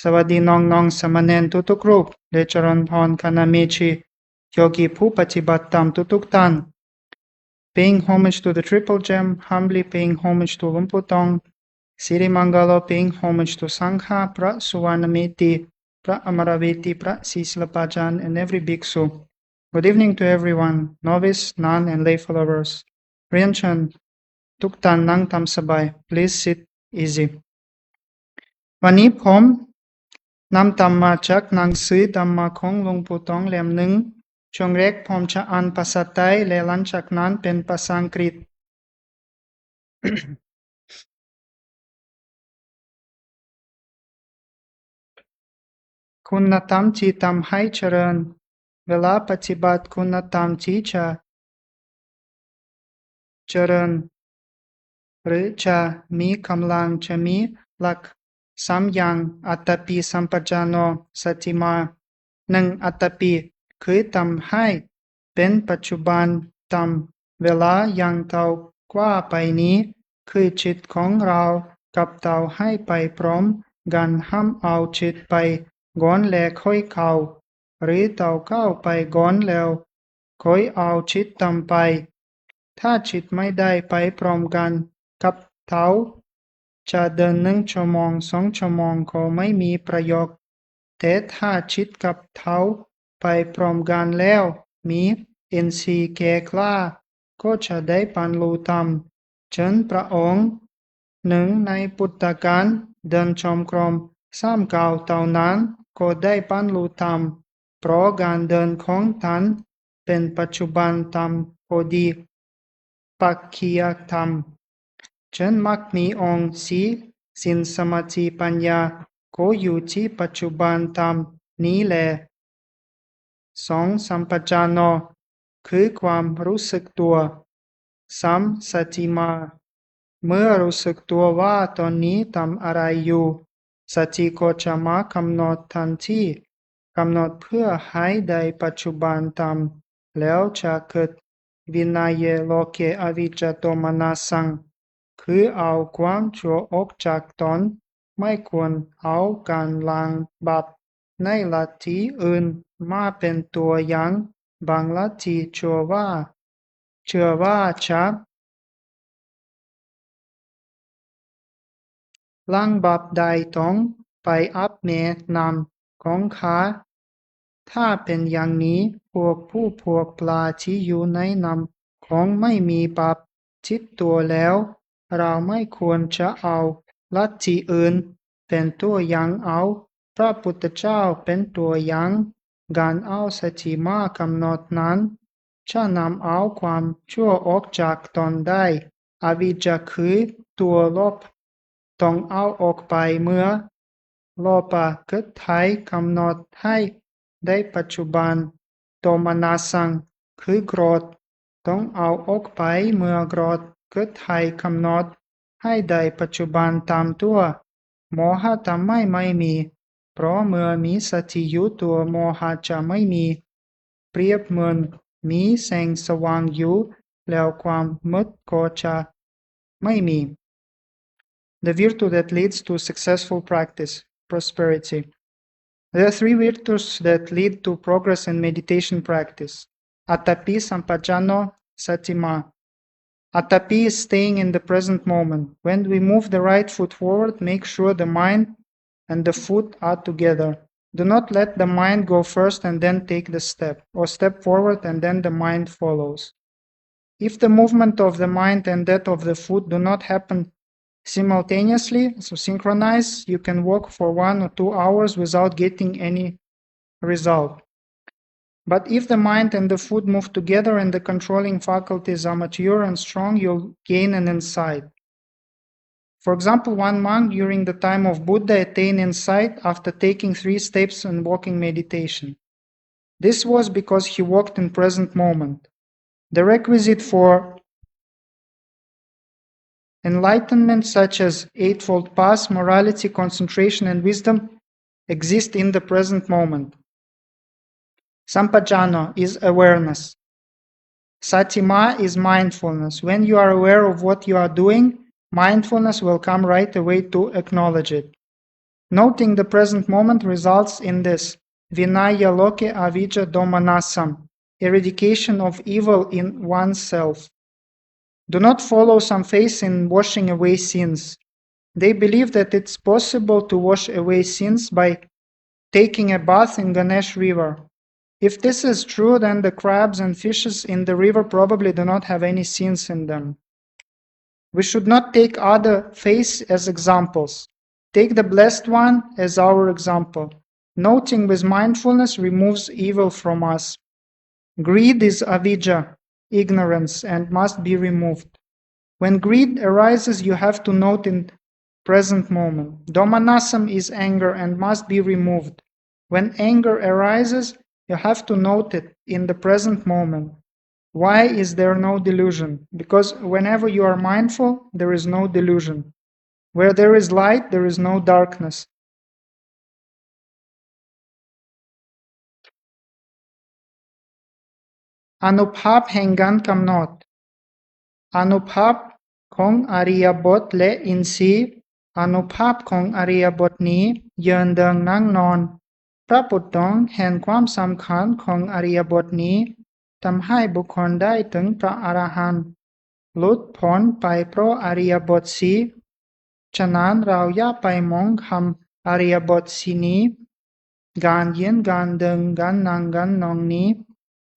สวัสดีน้องๆสามเณรทุกๆรูปและเจริญพรคณะเมชีโยกีผู้ปฏิบัติธรรมทุกๆท่าน Paying homage to the Triple Gem, humbly paying homage to Lumpur Thong, Siri Mangalo, paying homage to Sangha, Pra Suvarnameti, Pra Amaraveti, Pra Sislapajan, and every bhiksu. Good evening to everyone, novice, nun, and lay followers. เรียนเชิญทุกท่านนั่งตามสบาย Please sit easy วันนี้ผมนำธรรมาจากหนังสือธรรมะของหลวงปู่ทองเล่มหนึ่งช่วงแรกผมจะอ่านภาษาไทยและหลังจากนั้นเป็นภาษาอังกฤษ คุณธรรมที่ทำให้เจริญเวลาปฏิบัติคุณธรรมที่จะเจริญหรือจะมีกำลังจะมีหลัก3อย่างอัตตปิสัมปชัญญะสติมา1อัตตปิคือทำให้เป็นปัจจุบันทำเวลาอย่างเท่ากว่าไปนี้คือจิตของเรากับเท่าให้ไปพร้อมกันห้ามเอาจิตไปก่อนและค่อยเข้าหรือเท่าเข้าไปก่อนแล้วค่อยเอาจิตทำไปถ้าจิตไม่ได้ไปพร้อมกันกับเท้าจะเดิน1 ชั่วโมง2 ชั่วโมงก็ไม่มีประโยชน์แต่ถ้าจิตกับเท้าไปพร้อมกันแล้วมีอินทรีย์แก่กล้าก็จะได้บรรลุธรรมเช่นพระองค์หนึ่งในพุทธกาลเดินจงกรม3 ก้าวเท่านั้นก็ได้บรรลุธรรมเพราะการเดินของท่านเป็นปัจจุบันธรรมพอดีปักขียธรรมเช่นมักมีองค์4ศีลสมาธิปัญญาก็อยู่ที่ปัจจุบันธรรมนี้แหละ2สัมปชัญญะคือความรู้สึกตัว3สติมาเมื่อรู้สึกตัวว่าตอนนี้ทำอะไรอยู่สติก็จะมากำหนดทันทีกำหนดเพื่อให้ได้ปัจจุบันธรรมแล้วจะเกิดวินัยโลเกอวิจจโทมนัสสังคือเอาความชั่วออกจากตนไม่ควรเอาการล้างบาปในลัทธิอื่นมาเป็นตัวอย่างบางลัทธิเชื่อว่าจะล้างบาปได้ต้องไปอาบแม่น้ำคงคาถ้าเป็นอย่างนี้พวกปลาที่อยู่ในน้ำคงไม่มีบาปติดตัวแล้วเราไม่ควรจะเอาลัทธิอื่นเป็นตัวอย่างเอาพระพุทธเจ้าเป็นตัวอย่างการเอาสติมากำหนดนั้นจะนำเอาความชั่วออกจากตนได้อวิชชาคือตัวโลภต้องเอาออกไปเมื่อโลภะเกิดให้กำหนดให้ได้ปัจจุบันโทมนัสสังคือโกรธต้องเอาออกไปเมื่อโกรธเกิดให้กำหนดให้ได้ปัจจุบันตามตัวโมหะทำไม่มีเพราะเมื่อมีสติอยู่ตัวโมหะจะไม่มีเปรียบเหมือนมีแสงสว่างอยู่แล้วความมืดก็จะไม่มี The virtue that leads to successful practice, prosperity. There are 3 virtues that lead to progress in meditation practice. Atapi, Sampajano, Satima. Atapi is staying in the present moment. When we move the right foot forward, make sure the mind and the foot are together. Do not let the mind go first and then take the step, or step forward and then the mind follows. If the movement of the mind and that of the foot do not happen simultaneously, so synchronize, you can walk for 1 or 2 hours without getting any result. But if the mind and the foot move together and the controlling faculties are mature and strong, you'll gain an insight. For example, one monk during the time of Buddha attained insight after taking 3 steps in walking meditation. This was because he walked in present moment. The requisite for enlightenment, such as Eightfold Path, morality, concentration, and wisdom, exist in the present moment. Sampajano is awareness. Satima is mindfulness. When you are aware of what you are doing, mindfulness will come right away to acknowledge it. Noting the present moment results in this Vinaya Loke Avijja Domanasam, eradication of evil in oneself. Do not follow some faith in washing away sins. They believe that it's possible to wash away sins by taking a bath in Ganesh River. If this is true, then the crabs and fishes in the river probably do not have any sins in them. We should not take other faiths as examples. Take the Blessed One as our example. Noting with mindfulness removes evil from us. Greed is avidya, ignorance, and must be removed. When greed arises, you have to note in present moment. Domanasam is anger and must be removed. When anger arises, you have to note it in the present moment. Why is there no delusion? Because whenever you are mindful, there is no delusion. Where there is light, there is no darkness. Anubhav แห่งการกำหนด Anubhav ของอริยบทและอินทรีย์ Anubhav ของอริยบทนี้ยืนเดินนั่งนอน พระพุทธองค์เห็นความสำคัญของอริยบทนี้ทำให้บุคคลได้ถึงพระอรหันต์หลุดพ้นไปเพราะอริยบทสีฉะนั้นเราอย่าไปมองคำอริยบทสีนี้การยืนการเดินการนั่งการนอนนี้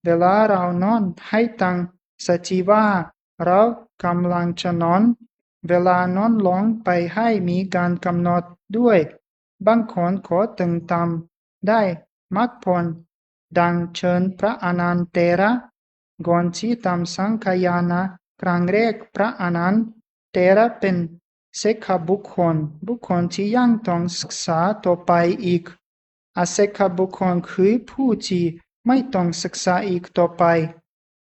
เวลาเรานอนให้ตั้งสติว่าเรากำลังจะนอนเวลานอนลงไปให้มีการกำหนดด้วยบางคนขอถึงตามได้มรรคผลดังเชิญพระอนันต์เถระก่อนที่ทำสังฆายนาครั้งแรกพระอนันต์เถระเป็นเสกบุคคลที่ยังต้องศึกษาต่อไปอีกอเสกบุคคลคือผู้ที่ไม่ต้องศึกษาอีกต่อไป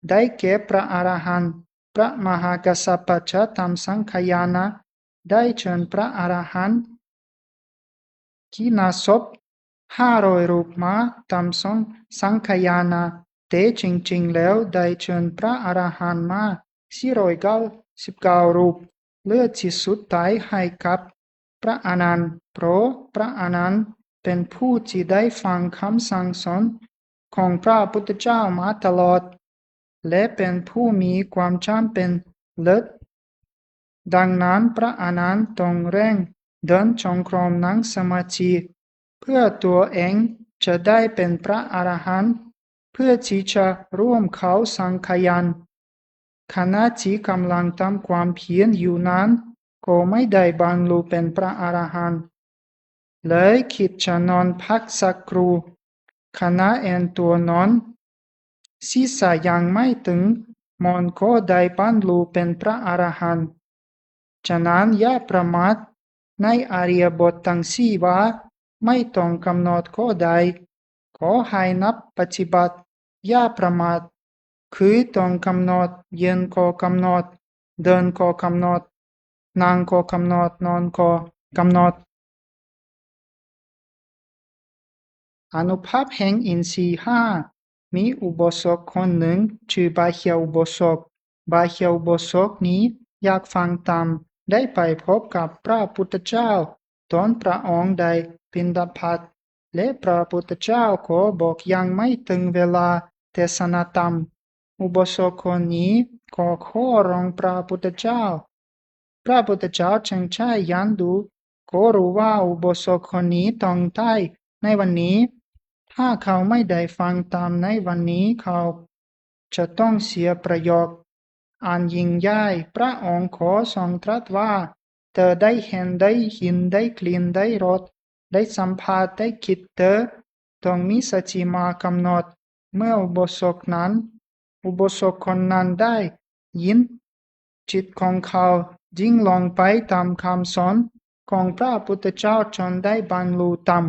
ได้แก่พระอรหันต์พระมหากัสสปะจะทำสังฆายนาได้เชิญพระอรหันต์ขีณาสพ500 รูปมาทำสังฆายนาแต่จริงๆแล้วได้เชิญพระอรหันต์มา499 รูปเหลือที่สุดท้ายให้กับพระอนันต์เพราะพระอนันต์เป็นผู้ที่ได้ฟังคำสั่งสอนของพระพุทธเจ้ามาตลอดและเป็นผู้มีความจำเป็นเลิศดังนั้นพระอนันต์ต้องเร่งเดินจงกรมนั่งสมาธิเพื่อตัวเองจะได้เป็นพระอรหันต์เพื่อที่จะร่วมเข้าสังฆายนาขณะที่กำลังทำความเพียรอยู่นั้นก็ไม่ได้บรรลุเป็นพระอรหันต์เลยคิดจะนอนพักสักครู่ขณะเอนตัวนอนศีรษะยังไม่ถึงมนก็ได้บรรลุเป็นพระอรหันต์ฉะนั้นอย่าประมาทในอริยบททั้งสี่ว่าไม่ต้องกำหนดก็ได้ขอให้นับปฏิบัติอย่าประมาทคือต้องกำหนดยืนก็กำหนดเดินก็กำหนดนั่งก็กำหนดนอนก็กำหนดอนุภาพแห่งอินทรีย์ห้ามีอุโบสถคนหนึ่งชื่อบาหยอุโบสถอุโบสถนี้อยากฟังธรรมได้ไปพบกับพระพุทธเจ้าตอนพระองค์ได้บิณฑบาตและพระพุทธเจ้าก็บอกยังไม่ถึงเวลาเทศนาธรรมอุโบสถคนนี้ก็ขอร้องพระพุทธเจ้าพระพุทธเจ้าจึงใช้ยันดูก็รู้ว่าอุโบสถคนนี้ต้องตายในวันนี้ถ้าเขาไม่ได้ฟังธรรมในวันนี้เขาจะต้องเสียประโยชน์อันยิ่งใหญ่พระองค์ขอทรงตรัสว่าเธอได้เห็นได้ยินได้กลิ่นได้รสได้สัมผัสได้คิดเธอต้องมีสติมากำหนดเมื่ออุโบสถคนนั้นได้ยินจิตของเขายิ่งลงไปตามคำสอนของพระพุทธเจ้าจนได้บรรลุธรรม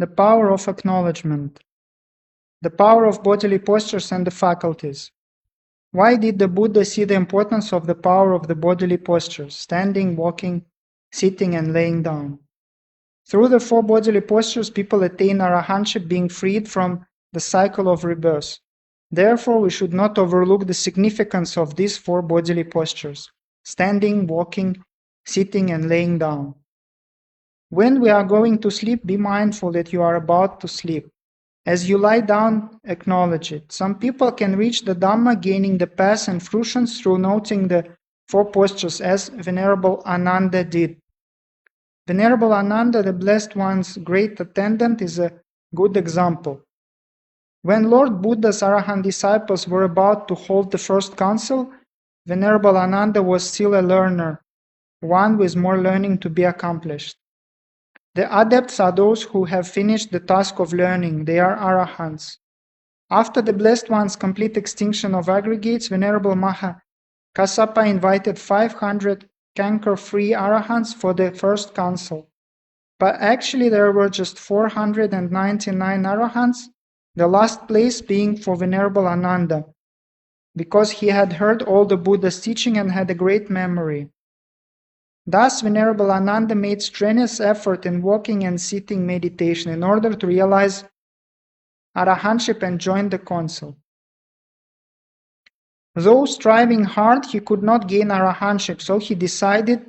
The power of acknowledgement. The power of bodily postures and the faculties. Why did the Buddha see the importance of the power of the bodily postures, standing, walking, sitting, and laying down? Through the four bodily postures, people attain arahantship, being freed from the cycle of rebirth. Therefore, we should not overlook the significance of these four bodily postures, standing, walking, sitting, and laying down. When we are going to sleep, be mindful that you are about to sleep. As you lie down, acknowledge it. Some people can reach the Dhamma, gaining the path and fruitions through noting the four postures, as Venerable Ananda did. Venerable Ananda, the Blessed One's great attendant, is a good example. When Lord Buddha's Arahant disciples were about to hold the first council, Venerable Ananda was still a learner, one with more learning to be accomplished. The adepts are those who have finished the task of learning. They are Arahants. After the Blessed One's complete extinction of aggregates, Venerable Maha Kassapa invited 500 canker-free Arahants for the first council. But actually there were just 499 Arahants, the last place being for Venerable Ananda, because he had heard all the Buddha's teaching and had a great memory. Thus, Venerable Ananda made strenuous effort in walking and sitting meditation in order to realize Arahantship and join the council. Though striving hard, he could not gain Arahantship, so he decided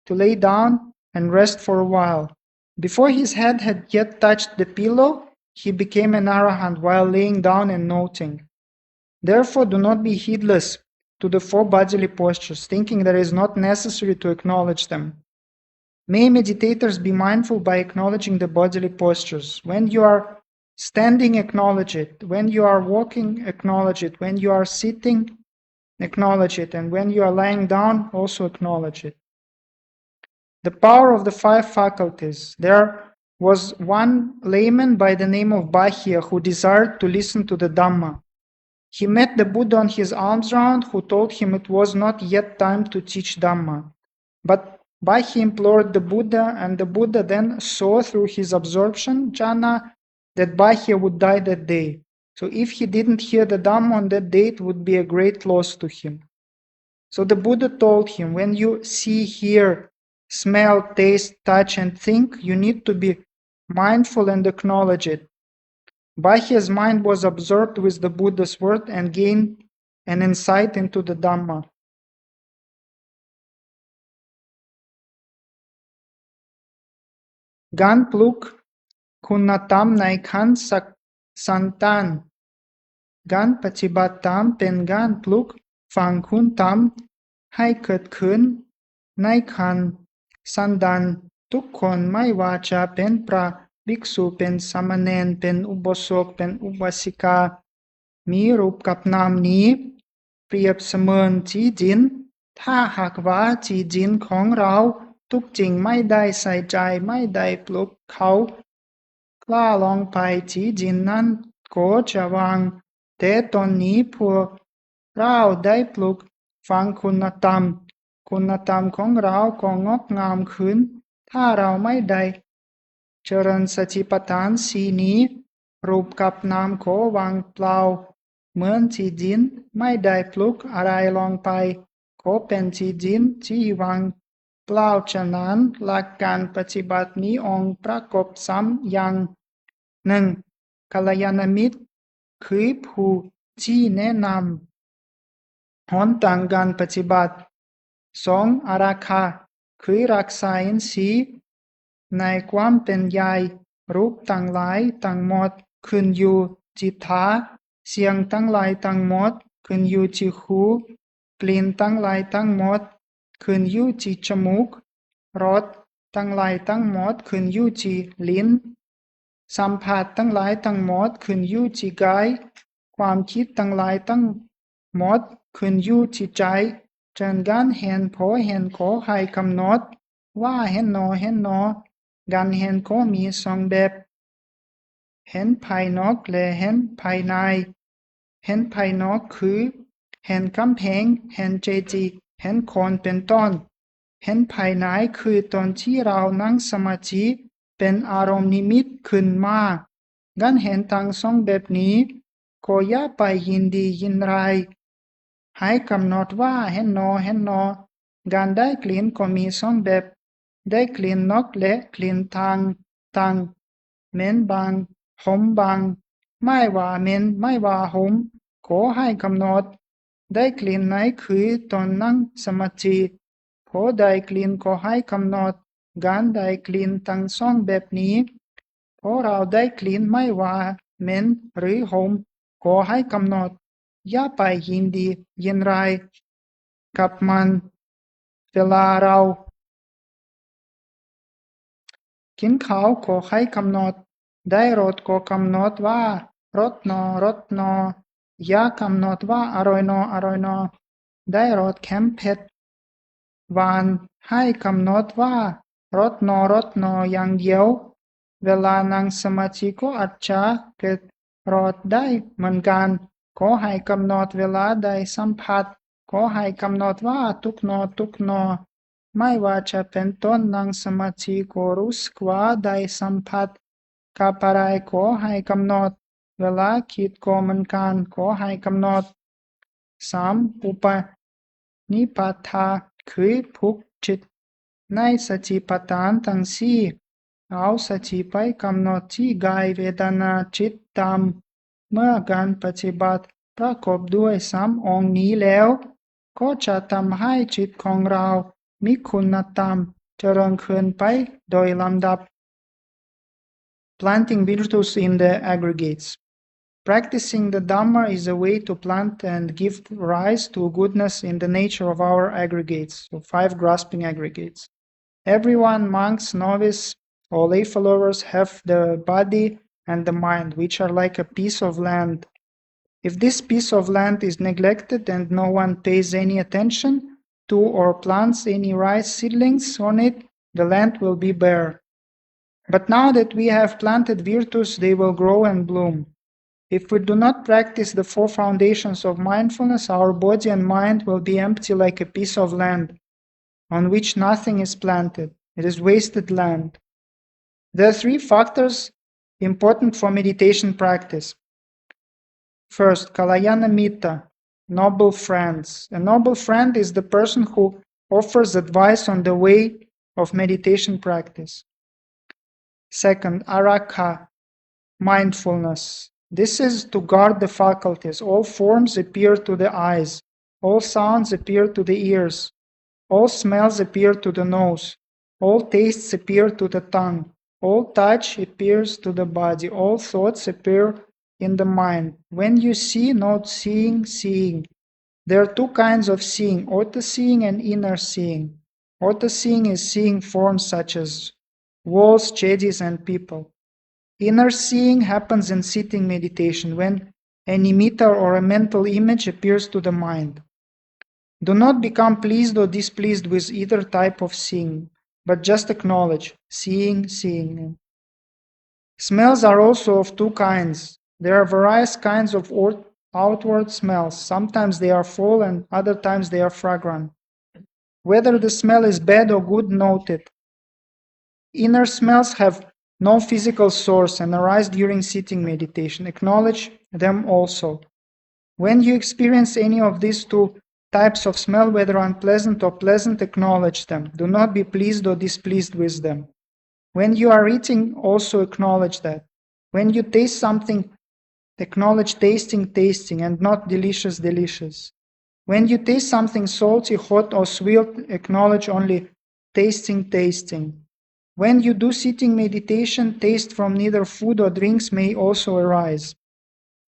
to lay down and rest for a while. Before his head had yet touched the pillow, he became an Arahant while laying down and noting. Therefore, do not be heedless to the 4 bodily postures, thinking that it is not necessary to acknowledge them. May meditators be mindful by acknowledging the bodily postures. When you are standing, acknowledge it. When you are walking, acknowledge it. When you are sitting, acknowledge it. And when you are lying down, also acknowledge it. The power of the 5 faculties. There was one layman by the name of Bahya who desired to listen to the Dhamma. He met the Buddha on his alms round, who told him it was not yet time to teach Dhamma. But Bahya implored the Buddha, and the Buddha then saw through his absorption jhana that Bahya would die that day. So if he didn't hear the Dhamma on that day, it would be a great loss to him. So the Buddha told him, when you see, hear, smell, taste, touch, and think, you need to be mindful and acknowledge it. Bahya's mind was absorbed with the Buddha's word and gained an insight into the Dhamma. Gan pluk kunatam naikhan santan. Gan pachibatam pen gan pluk fang kun tam hai ket kun naikhan sandan. Tuk kon mai vacha pen pra Bhiksuเป็นสามเณรเป็นอุบาสกเป็นอุบาสิกามีรูปกับนามนี้เปรียบเสมือนจีจินถ้าหากว่าจีจินของเราทุกจริงไม่ได้ใส่ใจไม่ได้ปลุกเขากล้าลองไปจีจินนั้นก็จะวางแต่ตอนนี้พวกเราได้ปลุกฟังคุณธรรมของเราก็งอกงามขึ้นถ้าเราไม่ได้เจริญสติปัฏฐาน4นี้รูปกับนามขอวางเปล่าเหมือนจีจินไม่ได้ปลุกอะไรลงไปขอเป็นจีจินที่วางเปล่าฉะนั้นหลักการปฏิบัติมีองค์ประกอบ3อย่าง 1. กัลยาณมิตรคือผู้ที่แนะนำหนทางการปฏิบัติ 2. อาราคะคือรักษาอินทรีย์ในความเป็นใหญ่รูปทั้งหลายทั้งหมดขึ้นอยู่ที่ตาเสียงทั้งหลายทั้งหมดขึ้นอยู่ที่หูกลิ่นทั้งหลายทั้งหมดขึ้นอยู่ที่จมูกรสทั้งหลายทั้งหมดขึ้นอยู่ที่ลิ้นสัมผัสทั้งหลายทั้งหมดขึ้นอยู่ที่กายความคิดทั้งหลายทั้งหมดขึ้นอยู่ที่ใจจนการเห็นพอเห็นขอให้กำหนดว่าเห็นหนอการเห็นก็มี2แบบเห็นภายนอกและเห็นภายในเห็นภายนอกคือเห็นกำแพงเห็นเจดีย์เห็นคนเป็นต้นเห็นภายในคือตอนที่เรานั่งสมาธิเป็นอารมณ์นิมิตขึ้นมาการเห็นทั้ง2แบบนี้ก็อย่าไปยินดียินร้ายให้กำหนดว่าเห็นหนอการได้กลิ่นก็มี2แบบได้กลิ่นนกและกลิ่นทางเหม็นบางหอมบางไม่ว่าเหม็นไม่ว่าหอมขอให้กำหนดได้กลิ่นไหนคือตอนนั่งสมาธิพอได้กลิ่นก็ให้กำหนดการได้กลิ่นทั้ง2แบบนี้พอเราได้กลิ่นไม่ว่าเหม็นหรือหอมก็ให้กำหนดอย่าไปยินดียินร้ายกับมันเวลาเรากินข้าวขอให้กำหนด ได้รสก็กำหนดว่ารสหนอรสหนออย่ากำหนดว่าอร่อยหนออร่อยหนอได้รสเค็มเผ็ดหวานให้กำหนดว่ารสหนอรสหนออย่างเดียวเวลานั่งสมาธิก็อาจจะเกิดรสได้เหมือนกันขอให้กำหนดเวลาได้สัมผัสขอให้กำหนดว่าทุกหนอทุกหนอไม่ว่าจะเป็นตอนนั่งสมาธิก็รู้สึกว่าได้สัมผัสกับอะไรขอให้กำหนดเวลาคิดก็เหมือนกันขอให้กำหนด3. อุปนิปัฏฐาคือผูกจิตในสติปัฏฐานทั้งสี่เอาสติไปกำหนดที่กายเวทนาจิตธรรมเมื่อการปฏิบัติประกอบด้วย3 องค์นี้แล้วก็จะทำให้จิตของเรามีคุณธรรมเจริญขึ้นไปโดยลำดับ Planting virtues in the aggregates. Practicing the Dhamma is a way to plant and give rise to goodness in the nature of our aggregates, so 5 grasping aggregates. Everyone, monks, novice, or lay followers have the body and the mind, which are like a piece of land. If this piece of land is neglected and no one pays any attention to or plants any rice seedlings on it, the land will be bare. But now that we have planted virtues, they will grow and bloom. If we do not practice the 4 foundations of mindfulness, our body and mind will be empty like a piece of land on which nothing is planted. It is wasted land. There are 3 factors important for meditation practice. First, Kalayana Mitta, noble friends. A noble friend is the person who offers advice on the way of meditation practice. Second, Araka, mindfulness. This is to guard the faculties. All forms appear to the eyes. All sounds appear to the ears. All smells appear to the nose. All tastes appear to the tongue. All touch appears to the body. All thoughts appear in the mind. When you see, not seeing, seeing. There are 2 kinds of seeing, outer seeing and inner seeing. Outer seeing is seeing forms such as walls, shades, and people. Inner seeing happens in sitting meditation when an nimitta or a mental image appears to the mind. Do not become pleased or displeased with either type of seeing, but just acknowledge, seeing, seeing. Smells are also of 2 kinds. There are various kinds of outward smells. Sometimes they are foul and other times they are fragrant. Whether the smell is bad or good, note it. Inner smells have no physical source and arise during sitting meditation. Acknowledge them also. When you experience any of these 2 types of smell, whether unpleasant or pleasant, acknowledge them. Do not be pleased or displeased with them. When you are eating, also acknowledge that. When you taste something, acknowledge tasting, and not delicious, delicious. When you taste something salty, hot, or sweet, acknowledge only tasting. When you do sitting meditation, taste from neither food or drinks may also arise.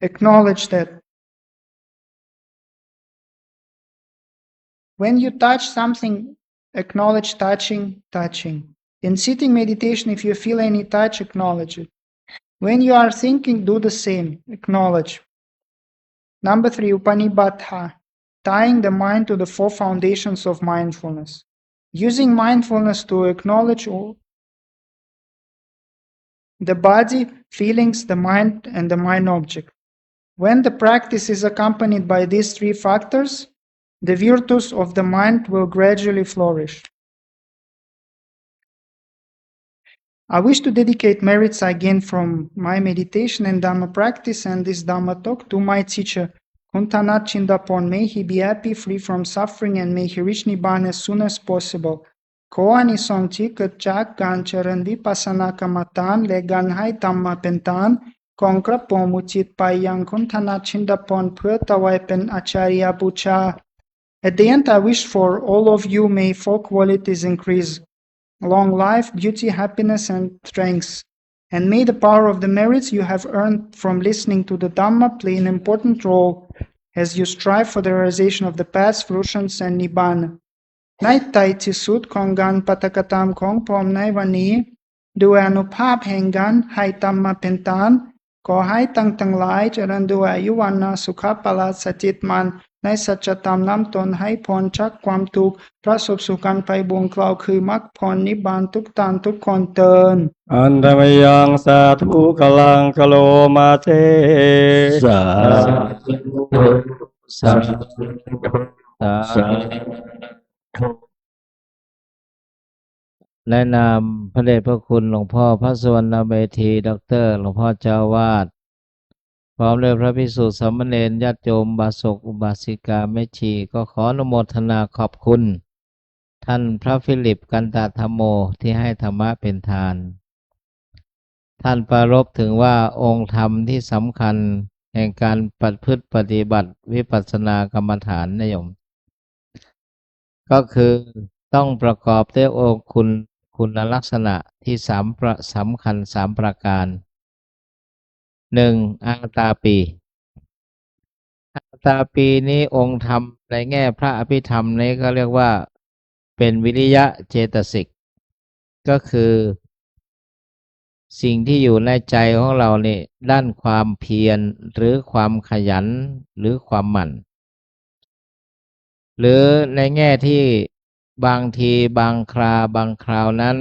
Acknowledge that. When you touch something, acknowledge touching. In sitting meditation, if you feel any touch, acknowledge it. When you are thinking, do the same. Acknowledge. Number 3, Upanibaddha, tying the mind to the 4 foundations of mindfulness. Using mindfulness to acknowledge all the body, feelings, the mind, and the mind object. When the practice is accompanied by these 3 factors, the virtues of the mind will gradually flourish. I wish to dedicate merits I gained from my meditation and Dhamma practice and this Dhamma talk to my teacher, Kuntanat Chindapon. May he be happy, free from suffering, and may he reach Nibbana as soon as possible. Koani Songti Kachak Gancharan Vipassana Kamatan Le Ganhai Tamma Pentan Konkra Pomuchit Payang Kuntanat Chindapon Purtawai Pen Acharya Bucha. At the end, I wish for all of you may 4 qualities increase: long life, beauty, happiness, and strength. And may the power of the merits you have earned from listening to the Dhamma play an important role as you strive for the realization of the paths, fruitions, and Nibbana. Nai tai chi sut kong gan patakatam kong pom nai vani ด้วยอนุภาพแห่งกันให้ตามมาเป็นตานขอให้ตั้งทั้งหลายเจริญด้วยอายุวันนาสุขภาละสจิตมันในสัจธรรมน้ำตนให้พ้นจากความทุกข์ประสบสุขันไปบวงกล่าวคือมรรคผลนิพพานทุกตานทุกคนเติน อันธรรมยังสาธุกลังกะโลมาเท สา สาธุสา สา ธุ และนามพระเดชพระคุณหลวงพ่อพระสุวรรณเมธีด็อกเตอร์หลวงพ่อเจ้าวาดพร้อมด้วยพระภิกษุสามเณรญาติโยมบาศกอุบาสิกาแม่ชีก็ขออนุโมทนาขอบคุณ ท่านพระฟิลิปกันตธรรมโมที่ให้ธรรมะเป็นทาน ท่านประรบถึงว่าองค์ธรรมที่สำคัญแห่งการปฏิบัติวิปัสสนากรรมฐานนะโยม ก็คือต้องประกอบด้วยองค์คุณลักษณะที่สำคัญ3 ประการ 1. อาตาปีอาตาปีนี้องค์ธรรมในแง่พระอภิธรรมนี้ก็เรียกว่าเป็นวิริยะเจตสิกก็คือสิ่งที่อยู่ในใจของเราเนี่ยด้านความเพียรหรือความขยันหรือความหมั่น หรือในแง่ที่บางทีบางคราวนั้น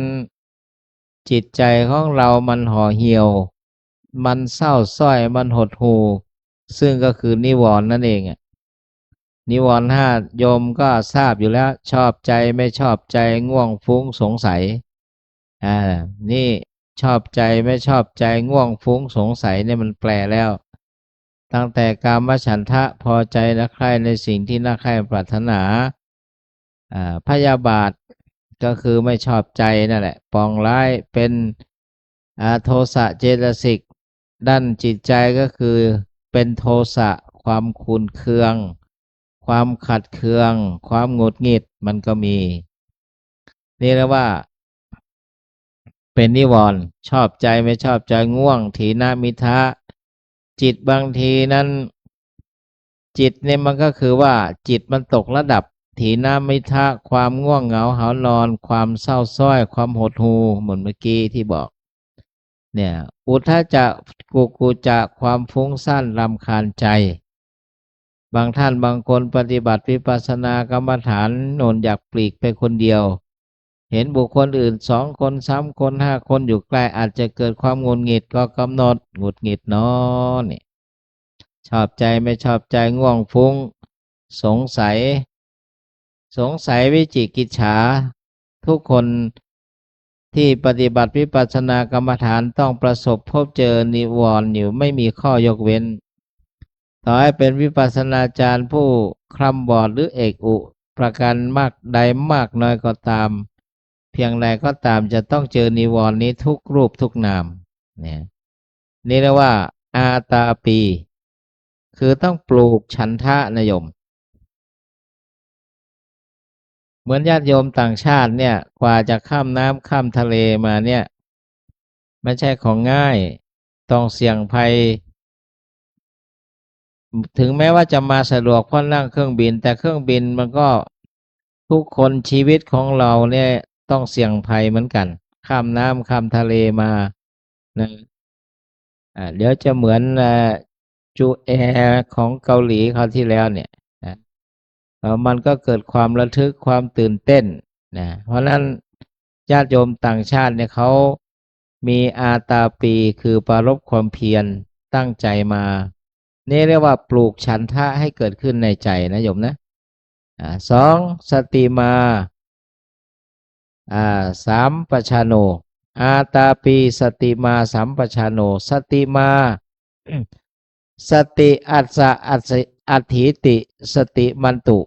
จิตใจของเรามันห่อเหี่ยว มันเศร้าส้อยมันหดหู่ซึ่งก็คือนิวรณ์นั่นเองนิวรณ์5โยมก็ทราบอยู่แล้วชอบใจไม่ชอบใจง่วงฟุ้งสงสัยนี่ชอบใจไม่ชอบใจง่วงฟุ้งสงสัยเนี่ยมันแปลแล้วตั้งแต่กามฉันทะพอใจและใคร่ในสิ่งที่น่าใคร่ปรารถนาพยาบาทก็คือไม่ชอบใจนั่นแหละปองร้ายเป็นโทสะเจตสิกด้านจิตใจก็คือเป็นโทสะความขุ่นเคืองความขัดเคืองความหงุดหงิดมันก็มีนี่เรียกว่าเป็นนิวรณ์ชอบใจไม่ชอบใจง่วงถีนามิทะจิตบางทีนั้นจิตเนี่ยมันก็คือว่าจิตมันตกระดับถีนามิทะความง่วงเหงาหานอนความเศร้าส้อยความหดหู่เหมือนเมื่อกี้ที่บอกเนี่ยอุทธจะกุจะความฟุ้งซ่านรำคาญใจบางท่านบางคนปฏิบัติวิปัสสนากรรมฐานโนนอยากปลีกไปคนเดียวเห็นบุคคลอื่น2 คน3 คน5 คนอยู่ใกล้อาจจะเกิดความหงุดหงิดก็กำหนดหงุดหงิดเนาะนี่ชอบใจไม่ชอบใจง่วงฟุ้งสงสัยวิจิกิจฉาทุกคนที่ปฏิบัติวิปัสสนากรรมฐานต้องประสบพบเจอนิวรณ์อยู่ไม่มีข้อยกเว้นต่อให้เป็นวิปัสสนาจารย์ผู้คร่ำวอดหรือเอกอุประการมากใดมากน้อยก็ตามเพียงใดก็ตามจะต้องเจอนิวรณ์นี้ทุกรูปทุกนามเนี่ยนี่เรียกว่าอาตาปีคือต้องปลูกฉันทะนะโยมเหมือนญาติโยมต่างชาติเนี่ยกว่าจะข้ามน้ำข้ามทะเลมาเนี่ยไม่ใช่ของง่ายต้องเสี่ยงภัยถึงแม้ว่าจะมาสะดวกเพราะนั่งเครื่องบินแต่เครื่องบินมันก็ทุกคนชีวิตของเราเนี่ยต้องเสี่ยงภัยเหมือนกันข้ามน้ำข้ามทะเลมานะเดี๋ยวจะเหมือนจูแอร์ของเกาหลีคราวที่แล้วเนี่ยมันก็เกิดความระทึกความตื่นเต้นนะเพราะนั้นญาติโยมต่างชาติเนี่ยเขามีอาตาปีคือปรารภความเพียรตั้งใจมานี่เรียกว่าปลูกฉันทะให้เกิดขึ้นในใจนะโยมนะ2. สติมา3. ปัชชาโนอาตาปีสติมา3. ปัชชาโนสติมา สติอัตถิติสติมันตุ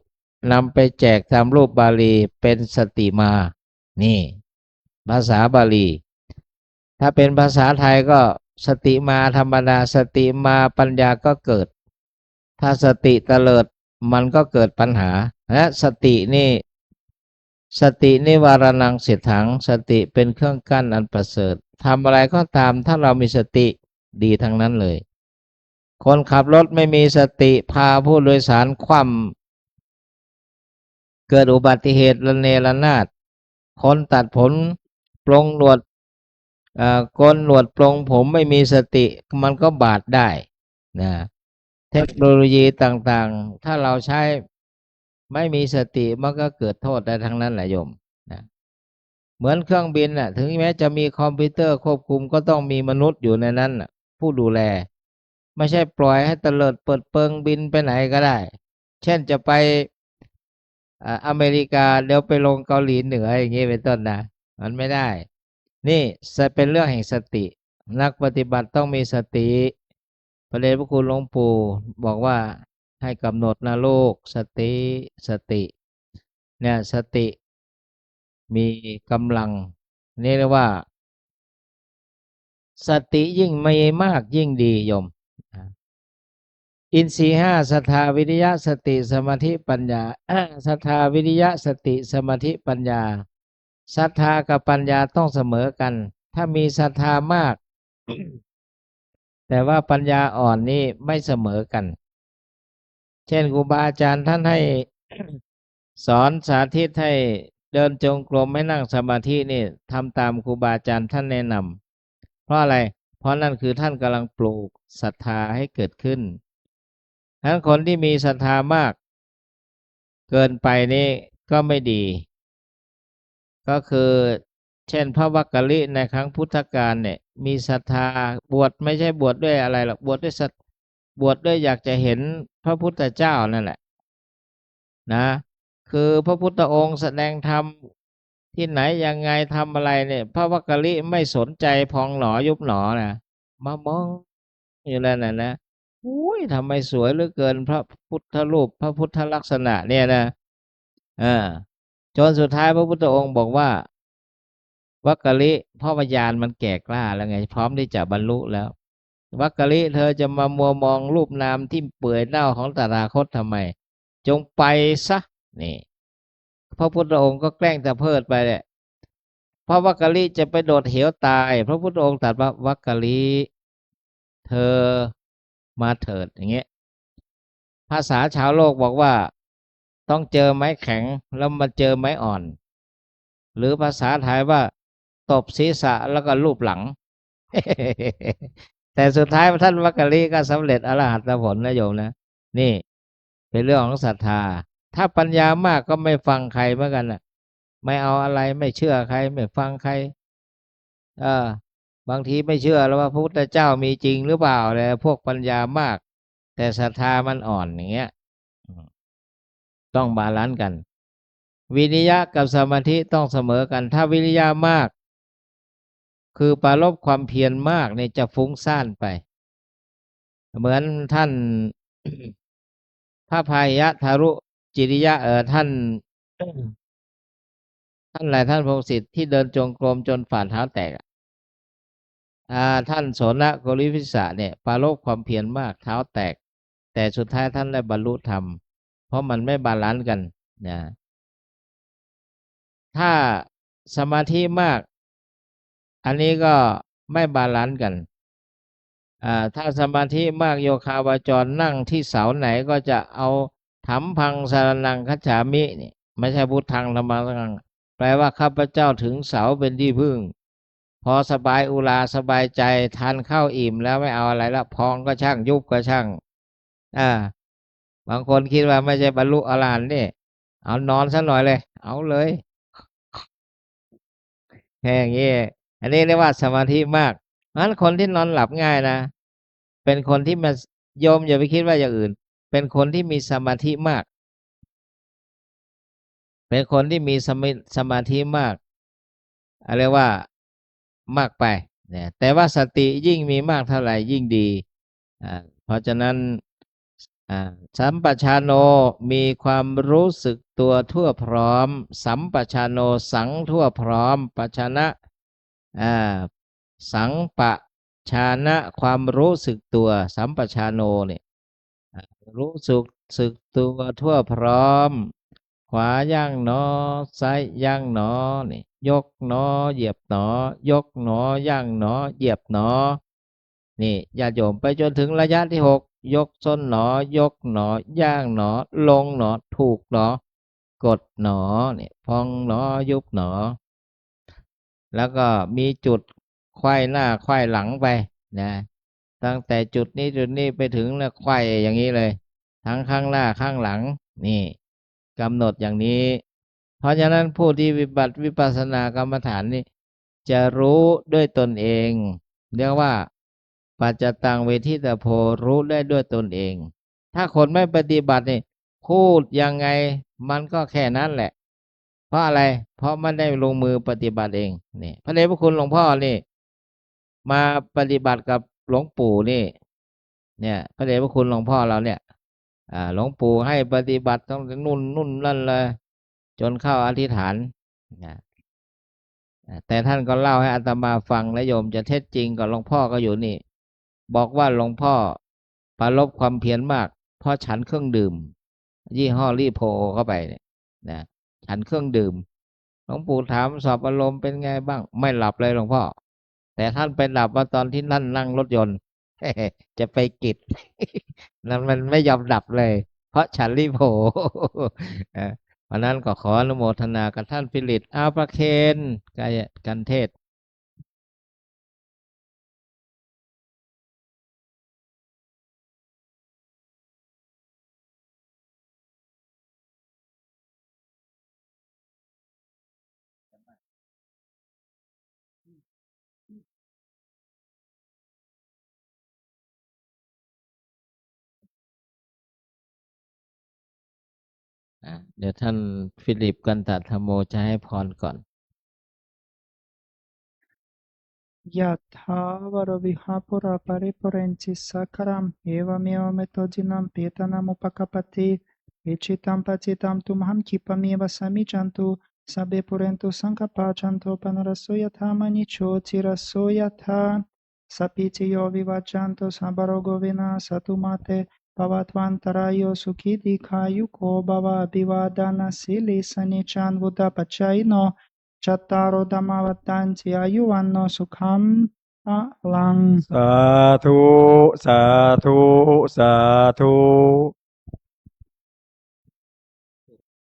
นำไปแจกตามรูปบาลีเป็นสติมานี่ภาษาบาลีถ้าเป็นภาษาไทยก็สติมาธรรมดาสติมาปัญญาก็เกิดถ้าสติเตลิดมันก็เกิดปัญหาและสตินิวารณังเสถังสติเป็นเครื่องกั้นอันประเสริฐทำอะไรก็ตามถ้าเรามีสติดีทั้งนั้นเลยคนขับรถไม่มีสติพาผู้โดยสารคว่ำเกิดอุบัติเหตุระเนระนาดคนตัดผมปลงหนวด โกนหนวดปลงผมไม่มีสติมันก็บาดได้นะเทคโนโลยีต่างๆถ้าเราใช้ไม่มีสติมันก็เกิดโทษได้ทั้งนั้นแหละโยมนะเหมือนเครื่องบินน่ะถึงแม้จะมีคอมพิวเตอร์ควบคุมก็ต้องมีมนุษย์อยู่ในนั้นน่ะผู้ดูแลไม่ใช่ปล่อยให้เตลิดเปิดเปิงบินไปไหนก็ได้เช่นจะไปอเมริกาเดี๋ยวไปลงเกาหลีเหนืออย่างนี้เป็นต้นนะมันไม่ได้นี่เป็นเรื่องแห่งสตินักปฏิบัติต้องมีสติพระเดชพระคุณหลวงปู่บอกว่าให้กำหนดนะลูกสติเนี่ยสติมีกำลังนี่เรียกว่าสติยิ่งมีมากยิ่งดีโยมอินทรีย์ห้าศรัทธาวิริยะสติสมาธิปัญญาศรัทธาวิริยะสติสมาธิปัญญาศรัทธากับปัญญาต้องเสมอกันถ้ามีศรัทธามาก แต่ว่าปัญญาอ่อนนี่ไม่เสมอกันเช่นครูบาอาจารย์ท่านให้ สอนสาธิตให้เดินจงกรมไม่นั่งสมาธินี่ทำตามครูบาอาจารย์ท่านแนะนำเพราะอะไรเพราะนั่นคือท่านกำลังปลูกศรัทธาให้เกิดขึ้นทั้งคนที่มีศรัทธามากเกินไปนี่ก็ไม่ดีก็คือเช่นพระวักกะลิในครั้งพุทธกาลเนี่ยมีศรัทธาบวชไม่ใช่บวชด้วยอะไรหรอกบวชด้วยอยากจะเห็นพระพุทธเจ้านั่นแหละนะคือพระพุทธองค์แสดงธรรมที่ไหนยังไงทำอะไรเนี่ยพระวักกะลิไม่สนใจพองหนอยุบหนอนะมามองอยู่แล้วนะอุ้ยทำไมสวยเหลือเกินพระพุทธรูปพระพุทธลักษณะเนี่ยนะจนสุดท้ายพระพุทธองค์บอกว่าวักกะลิเพราะวิญญาณมันแก่กล้าแล้วไงพร้อมที่จะบรรลุแล้ววักกะลิเธอจะมามัวมองรูปนามที่เปื่อยเน่าของตถาคตทำไมจงไปซะนี่พระพุทธองค์ก็แกล้งจะเพิดไปแหละเพราะวักกะลิจะไปโดดเหวตายพระพุทธองค์ตรัสว่าวักกะลิเธอมาเถิดอย่างเงี้ยภาษาชาวโลกบอกว่าต้องเจอไม้แข็งแล้วมาเจอไม้อ่อนหรือภาษาไทยว่าตบศีรษะแล้วก็ลูบหลัง แต่สุดท้ายท่านวักกะลิก็สำเร็จอรหัตผลนะโยมนะนี่เป็นเรื่องของศรัทธาถ้าปัญญามากก็ไม่ฟังใครเหมือนกันน่ะไม่เอาอะไรไม่เชื่อใครไม่ฟังใครบางทีไม่เชื่อแล้วว่าพระพุทธเจ้ามีจริงหรือเปล่าเลยพวกปัญญามากแต่ศรัทธามันอ่อนอย่างเงี้ยต้องบาลานซ์กันวิริยะกับสมาธิต้องเสมอกันถ้าวิริยะมากคือปรารภความเพียรมากเนี่ยจะฟุ้งซ่านไปเหมือนท่าน พระพายะทารุจิริยะท่าน อะไรท่านพงศิษฐ์ที่เดินจงกรมจนฝ่าเท้าแตกท่านโสนโกริวิสะเนี่ยปรารภความเพียรมากเท้าแตกแต่สุดท้ายท่านได้บรรลุธรรมเพราะมันไม่บาลานซ์กันนะถ้าสมาธิมากอันนี้ก็ไม่บาลานซ์กันถ้าสมาธิมากโยคาวจรนั่งที่เสาไหนก็จะเอาถัมพังสารนังคัจฉามินี่ไม่ใช่พุทธังธรรมังแปลว่าข้าพเจ้าถึงเสาเป็นที่พึ่งพอสบายอุราสบายใจทานข้าวอิ่มแล้วไม่เอาอะไรละพองก็ช่างยุบก็ช่างบางคนคิดว่าไม่ใช่บรรลุอรหันต์นี่เอานอนซะหน่อยเลยเอาเลยแค่อย่างนี้อันนี้เรียกว่าสมาธิมากงั้นคนที่นอนหลับง่ายนะเป็นคนที่มาโยมอย่าไปคิดว่าอย่างอื่นเป็นคนที่มีสมาธิมากเป็นคนที่มีสมาธิมากเรียกว่ามากไปเนี่ยแต่ว่าสติยิ่งมีมากเท่าไหร่ยิ่งดีเพราะฉะนั้นสัมปชานโนมีความรู้สึกตัวทั่วพร้อมสัมปชานโนสังทั่วพร้อมปชนะสังปชานะความรู้สึกตัวสัมปชานโนเนี่ยรู้สึกตัวทั่วพร้อมขวาย่างหนอซ้ายย่างหนอนี่ยกหนอเหยียบหนอยกหนอย่างหนอเหยียบหนอนี่ญาติโยมไปจนถึงระยะที่6ยกส้นหนอยกหนอย่างหนอลงหนอถูกหนอกดหนอนี่พองหนอยุบหนอแล้วก็มีจุด ไขว้หน้าไขว้หลังไปนะตั้งแต่จุดนี้ไปถึงแล้วไขว้อย่างนี้เลย ทั้งข้างหน้าข้างหลังนี่กำหนดอย่างนี้ เพราะฉะนั้นผู้ที่วิบัติวิปัสสนากรรมฐานนี่จะรู้ด้วยตนเองเรียกว่าปัจจตังเวทิตโพรู้ได้ด้วยตนเอง ถ้าคนไม่ปฏิบัตินี่พูดยังไงมันก็แค่นั้นแหละ เพราะอะไรเพราะมันได้ลงมือปฏิบัติเองนี่พระเดชพระคุณหลวงพ่อนี่มาปฏิบัติกับหลวงปู่นี่เนี่ยพระเดชพระคุณหลวงพ่อเราเนี่ยหลวงปู่ให้ปฏิบัติต้องนุ่นนั่นเลยจนเข้าอธิษฐานนะแต่ท่านก็เล่าให้อาตมาฟังและโยมจะเท็จจริงกับหลวงพ่อก็อยู่นี่บอกว่าหลวงพ่อปรารภความเพียรมากเพราะฉันเครื่องดื่มยี่ห้อรีโพเข้าไปเนี่ยนะฉันเครื่องดื่มหลวงปู่ถามสอบอารมณ์เป็นไงบ้างไม่หลับเลยหลวงพ่อแต่ท่านไปหลับว่าตอนที่นั่งรถยนต์ จะไปกิจ นั้นมันไม่ยอมดับเลย เพราะฉันรีโผ เพราะนั้นก็ขออนุโมทนากับท่านฟิลิปอาประเคนกันเทศเดี๋ยวท่านฟิลิปกันตธรรมโมจะให้พรก่อน ยะถาวรวิหาปุราปริปุเรนติสักการัมเอวเมวะเมตโตจินัมเปตานัมุปกปปติอิจิตัมปจิตัมตุมหัมคิปะเมวะสมิจันตุสัพเพปุเรนตุสังฆปาจันโทปนรสโสยถามณิโชติรสโสยถาสัพพิติโยวิวัจจันตุสัพพะโรโควินาศตุมาเตภวัตวันตรายโยสุขีติขายุโกภวะอภิวาทานาสิลิสนิจันวุฒปัจจัยโนจัตตารโอธรรมวัฏฏันติอายุวันโนสุขัมลัง สาธุสาธุสาธุ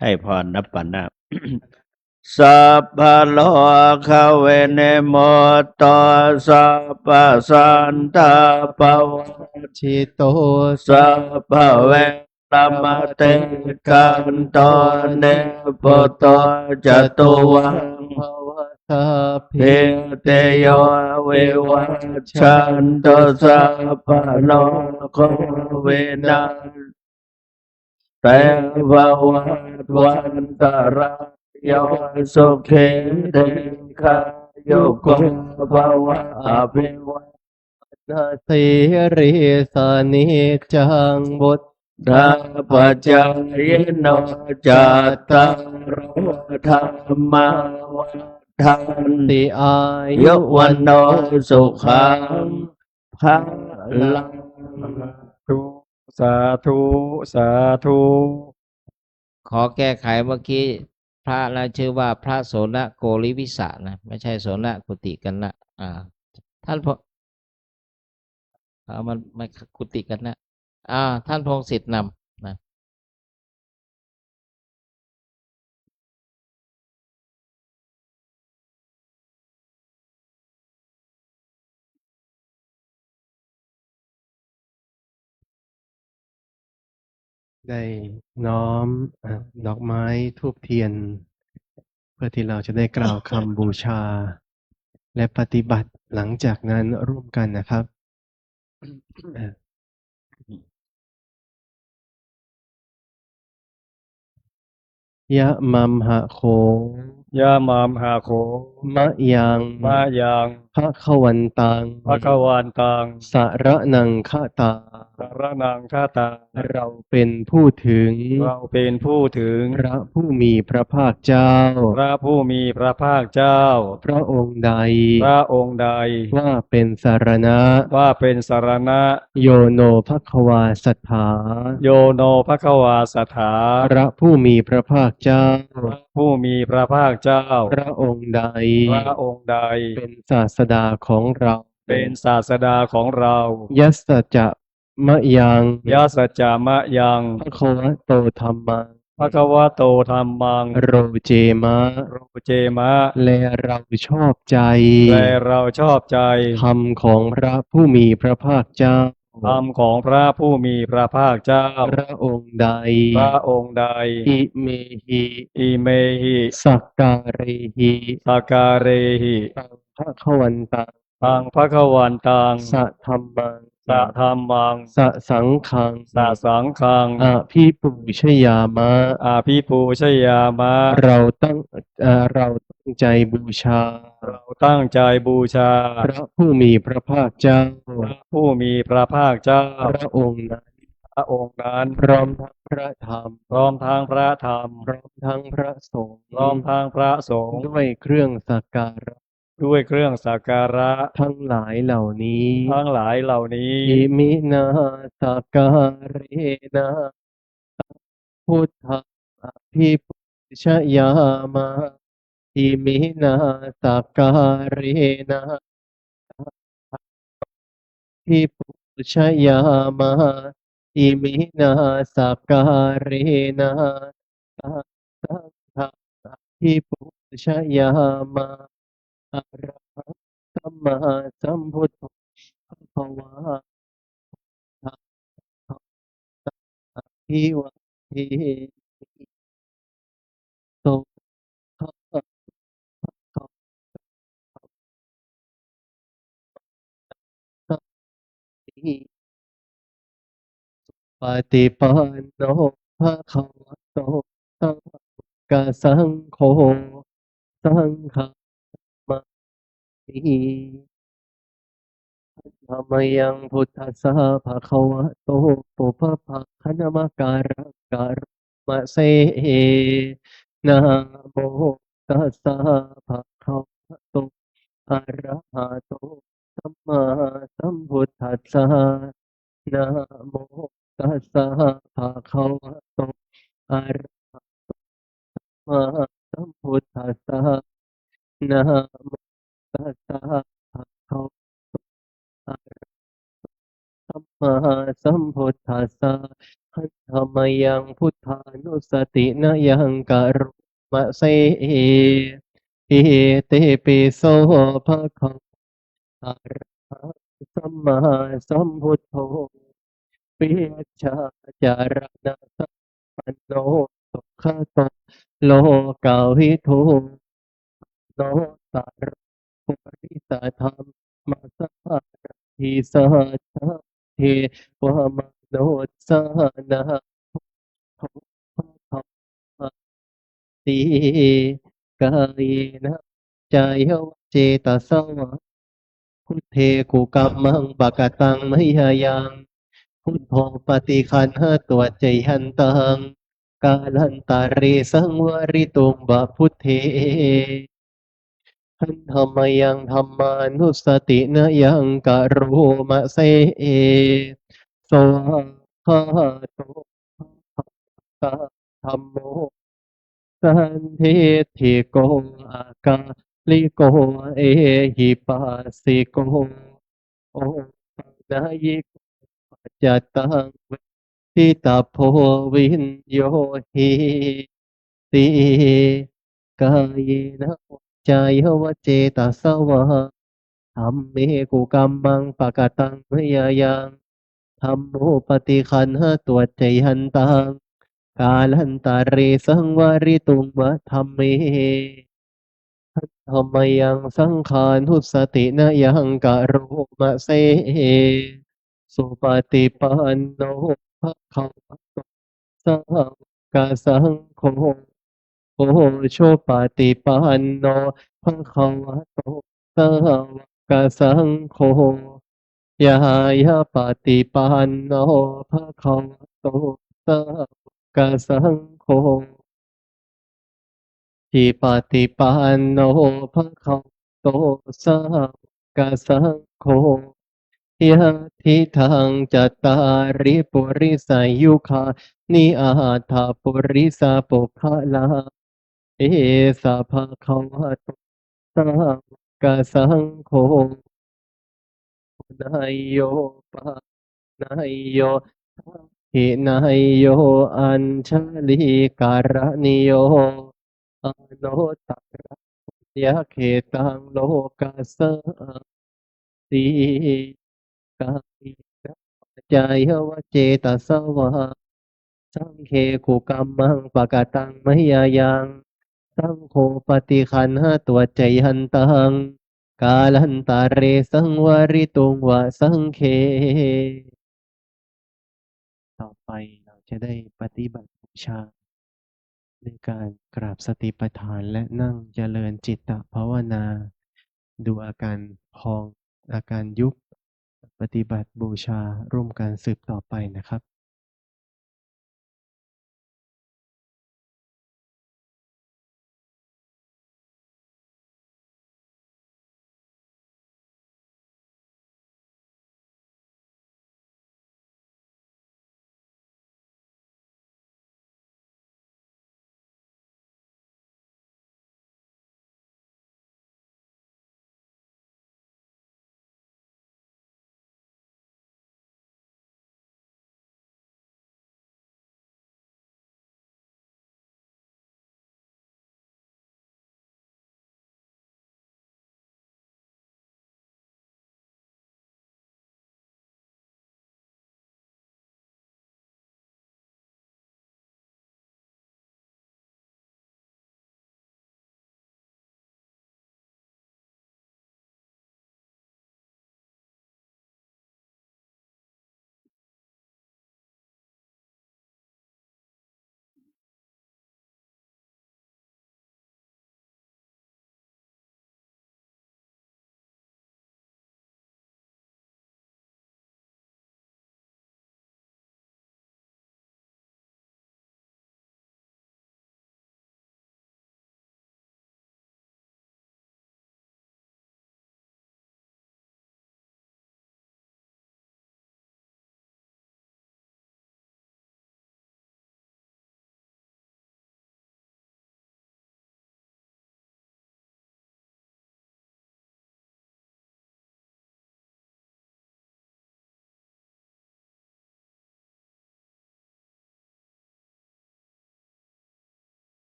ให้พรนับปันนะ สัพพะโลกเวเนโมตโตสัพพะสันตาปวัช ชิโต สัพพะเวรมเตกันโตเนปโตจตุวัง ภวตา เพเตโยวิวัชชันโตสัพพะโลกเวนัสแต่ภวันตรายโยสุขีติขายุโกภวะอภิวัต นาสีริสานิจังบุต ตาปัจจายโนจัตตารธรรมวันทัน ติอา ยุ ยุ วันโนสุขังภาลัง สาธุสาธุ ขอแก้ไขเมื่อกี้พระนะชื่อว่าพระโสนโกริวิสะนะไม่ใช่โสนกุติกันนะท่านพมันไม่กุติกันนะท่านพงศิษฐ์นำนะ ได้น้อมดอกไม้ธูปเทียน เพื่อที่เราจะได้กล่าวคำบูชา และปฏิบัติหลังจากนั้นร่วมกันนะครับยะมัมหะโข ยามามหาโข มะยัง มายัง ภะคะวันตัง ภคะวันตัง สะระนังฆตา สารนังฆาตา เราเป็นผู้ถึง เราเป็นผู้ถึง พระผู้มีพระภาคเจ้า พระผู้มีพระภาคเจ้า พระองค์ใด พระองค์ใด ว่าเป็นสารณะ ว่าเป็นสารณะ โยโนภควาสถา โยโนภควาสถา พระผู้มีพระภาคเจ้า พระผู้มีพระภาคเจ้า พระองค์ใด พระองค์ใด เป็นศาสดาของเรา เป็นศาสดาของเรา ยัสสจะมะยัง ยาสัจจามะยัง ภควโตธัมมัง ภะคะวะโตธัมมัง โรเจมะ โรเจมะ และเราชอบใจ และเราชอบใจ ธรรมของพระผู้มีพระภาคเจ้า ธรรมของพระผู้มีพระภาคเจ้า พระองค์ใด พระองค์ใด อิเมหิ อิเมหิ สักการิหิ สาการเรหิ ตังพระขวันตัง ตังภะคะวันตัง สะธรรมัง สะธัมมัง สะสังขัง สะสังฆัง อภิปูชยามะ อาภิปูชยามะ เราตั้งใจบูชา เราตั้งใจบูชา พระผู้มีพระภาคเจ้า พระผู้มีพระภาคเจ้า พระองค์นั้น พระองค์นั้น พร้อมทั้งพระธรรม พร้อมทางพระธรรม พร้อมทั้งพระสงฆ์ พร้อมทางพระสงฆ์ ด้วยเครื่องสักการะ ด้วยเครื่องสักการะ ทั้งหลายเหล่านี้ ทั้งหลายเหล่านี้ อิมินาสักการะนะพุทธะอภิปุชยามะอิมินาสักการะนะภิปุชยามะอิมินาสักการะนะสังฆะภิปุชยามะอะระหะสัมมาสัมพุทโธภะคะวะตอะภิวะเทโตภะคะวะติปฏิปันโนภะคะวะโตสาวกสังโฆสังฆัมมามิธัมมังยังพุทธัสสะภะคะวะโตปุพพะคะนะมะการะการะมะเสนะโมตัสสะภะคะวะโตอะระหะโตสัมมาสัมพุทธัสสะนะโมตัสสะภะคะวะโตอะระหะโตสัมมาสัมพุทธัสสะนะโมตัสสะภะคะวะโตอะระสัมมาสัมพุทธัสสะธัมมังยังพุทธานุสตินะยังกะรุมะเสอิเตปิโสภะคะวะอะระหะสัมมาสัมพุทโธปิยชาจารณะสัมปันโนสุขโตโลกาวิทูโนสารปุริสธรรมมาสัพพะทิสัจจเทวมโนสานะโทภะคะวะติกายนะจายวเจตสวะพุทเทกุกัมมังปะกะตังมยายังพุทโธปฏิคันหะตัวใจหันตังกาลันตาเรสังวริตุงบะพุทเทหันธรรมยังธรรมานุสตินะยังกะโรมะเสสวะหาโตภะคะธัมโมสันทิฏฐิโกอากาลิโกเอหิปัสสิโกโอนายิโกปัจจตังเวทิตาโพวินโยหิติกายนะจายวเจตสวะธัมเมกุกัมมังปะกะตังมยายังธัมโมปฏิคันหะตัวใจหันตังกาลันตาเรสังวาริตุงวะธัมเมธัมมยังสังขานุสตินะยังกะโรมะเสสุปฏิปันโนภะคะวะโตสาวกสังโฆโอโชปฏิปันโนภะคะวะโตสาวกสังโฆยายาปฏิปันโนภะคะวะโตสาวกสังโฆทิปฏิปันโนภะคะวะโตสาวกสังโฆยะทิทังจัตตาริปุริสายุคานิอาถาปุริสาปุคละเอสะภะคะวะโตสาวกสังโฆนายโยปะนายโย หินายโยอัญชลีการณิโยอโนตระยะเขตังโลกัสสติกามิจายวเจตสวะสังเคกุกัมมังปะกตังมยายังสังโฆปฏิคันหะตัวใจหันตังกาลันตาเรสังวริตุงวะสังเคต่อไปเราจะได้ปฏิบัติบูชาในการกราบสติปัฏฐานและนั่งเจริญจิตตภาวนา ดูอาการพองอาการยุบปฏิบัติบูชาร่วมกันสืบต่อไปนะครับ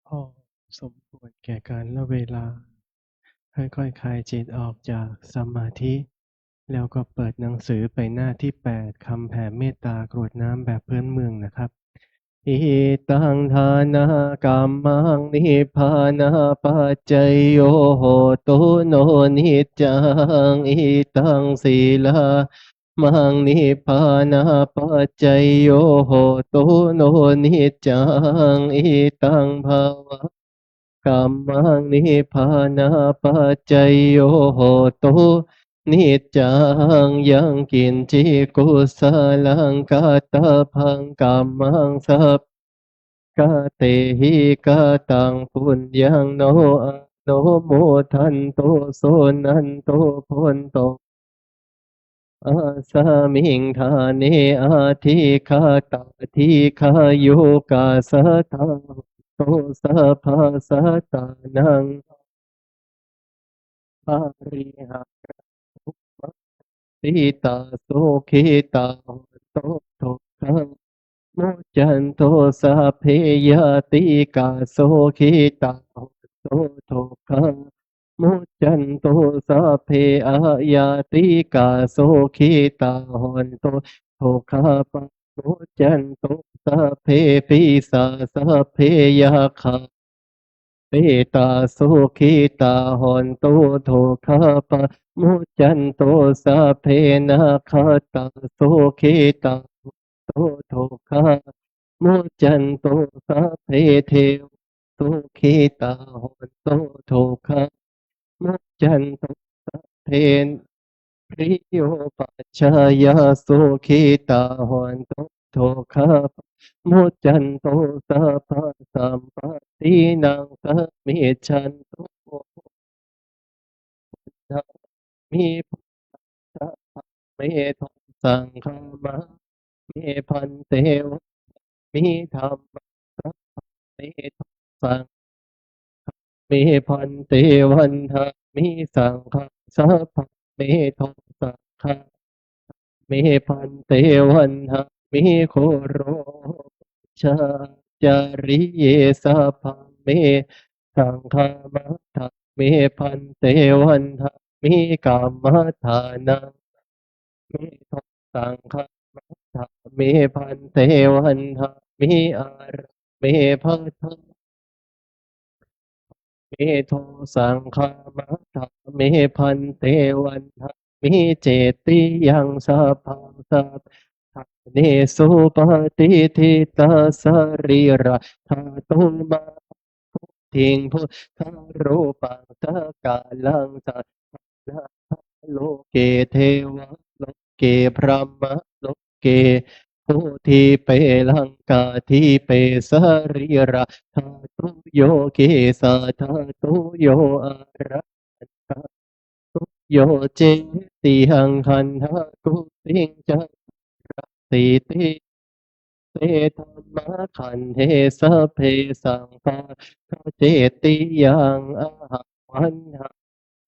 พอสมควรแก่การละเวลาค่อยๆคลายจิตออกจากสมาธิแล้วก็เปิดหนังสือไปหน้าที่8คำแผ่เมตตากรวดน้ำแบบพื้นเมืองนะครับอิตังทานากัมมังนิพพานาปัจจยโยโหตุโนนิจจังอิตังศีลามังนิพพานาปัจจยโยโหตุโนนิจจังอิตังภาวะกัมมังนิพพานาปัจจยโยโหตุนิจจังยังกินจิกุสลังกาตพังกัมมังสัพกะเตหิกะตังปุญญังโนอะโนโมทันโตโสนันโตพุนโตอาสามิงทาเนอาทิคาตาทิคายุกาสตาโตสัพพะสัตตานังปาริหารุปติตาโสขิตาโหโตโตคังมุจันโตสัพเพยติกาโสขิตาโหโตโตคังมุจันโตสัพเพอายาติกาโสขิตาโหโตโตคาปะมุจันโตสัพเพปิสาสัพเพยาคา เปตาสุขิตาหอนโตโทคาปะมุจันโตสัพเพนะคาตาสุขิตาโตโทคามุจันโตสัพเพเทวสุขิตาหอนโตโทคามุจันโตสัพเพปริโยปัจจายาสุขิตาหอนโตโทคา มุจันโตสัพพะสัมปตินังสมิจันโตนะมิพุทธะเมธงสังฆามะเมพันเตวะมิธรรมะสัพพะเมธงสังเมพันเตวันทะมิสังฆะสัพพะเมธงสังฆะเมพันเตวันทะมิโคโรชาจาริเยสัพพะเม สังฆามัฏฐะเมพันเตวันทะมิกามัฏฐานังเมทะสังฆามัฏฐะเมพันเตวันทะมิอาระเมพัทธะเมโทสังฆามัฏฐะเมพันเตวันทะมิเจติยังสัพพังสัพพะเนสุปฏิทิตาสรีระธาตุมา ทิงพุทธรูปังสกาลังสัทธาโลเกเทวะโลเกพระมะโลเกพุทีเปลังกาทีเปสรีระธาตุโยเกสาธาตุโยอาระธาตุโยเจติหังคันธากุติงจักรติติ เตธรรมะขันเทสะเพสังปะทะเจติยังอาหังวันหา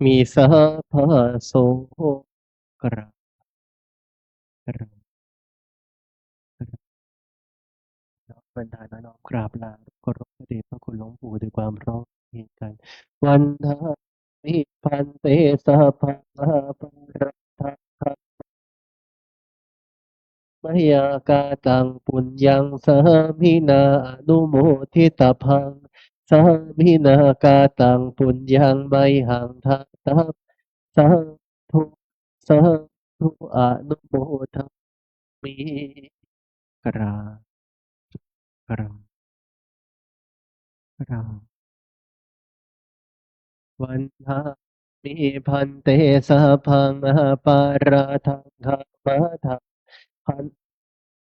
มีสัพพะโสกระกระกระน้อมบรรดาน้อมกราบลาเคารพพระเดชพระคุณหลวงปู่ด้วยความร้องเพลงกันวันทามิพันเตสัพพะปะระทะ มยากาตังปุญญังสามินาอนุโมทิตาพังสามินากาตังปุญญังไมหังทัตตาสาธุสาธุอนุโมทามิกรากรากราวันทามิพันเตสะพังอาปาราทังธรรมะทังพัน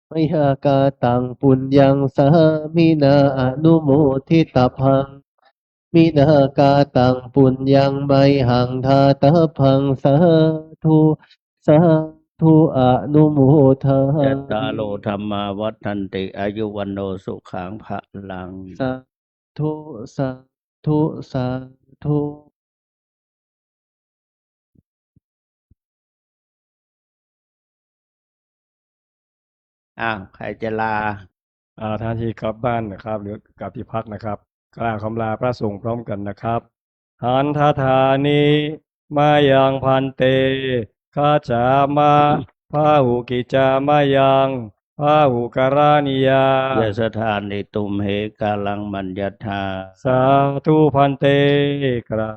มยากาตังปุญญังสามินาอนุโมทิตาพังมินากาตังปุญญังไมหังทาตาพังสาธุสาธุอนุโมทายัตตาโลมิธรรมาวัฏันติอายุวันโนสุขังพลังสาธุสาธุสาธุอ้าวใครจะลา ท่านที่กลับบ้านนะครับหรือกลับที่พักนะครับ กล่าวคำลาพระสงฆ์พร้อมกันนะครับหันทธานิมายังพันเตข้าจามาพาหุกิจามายังพาหุการานิยา ยสถานิตุมเหกาลังมัญญทา สาธุพันเตกรา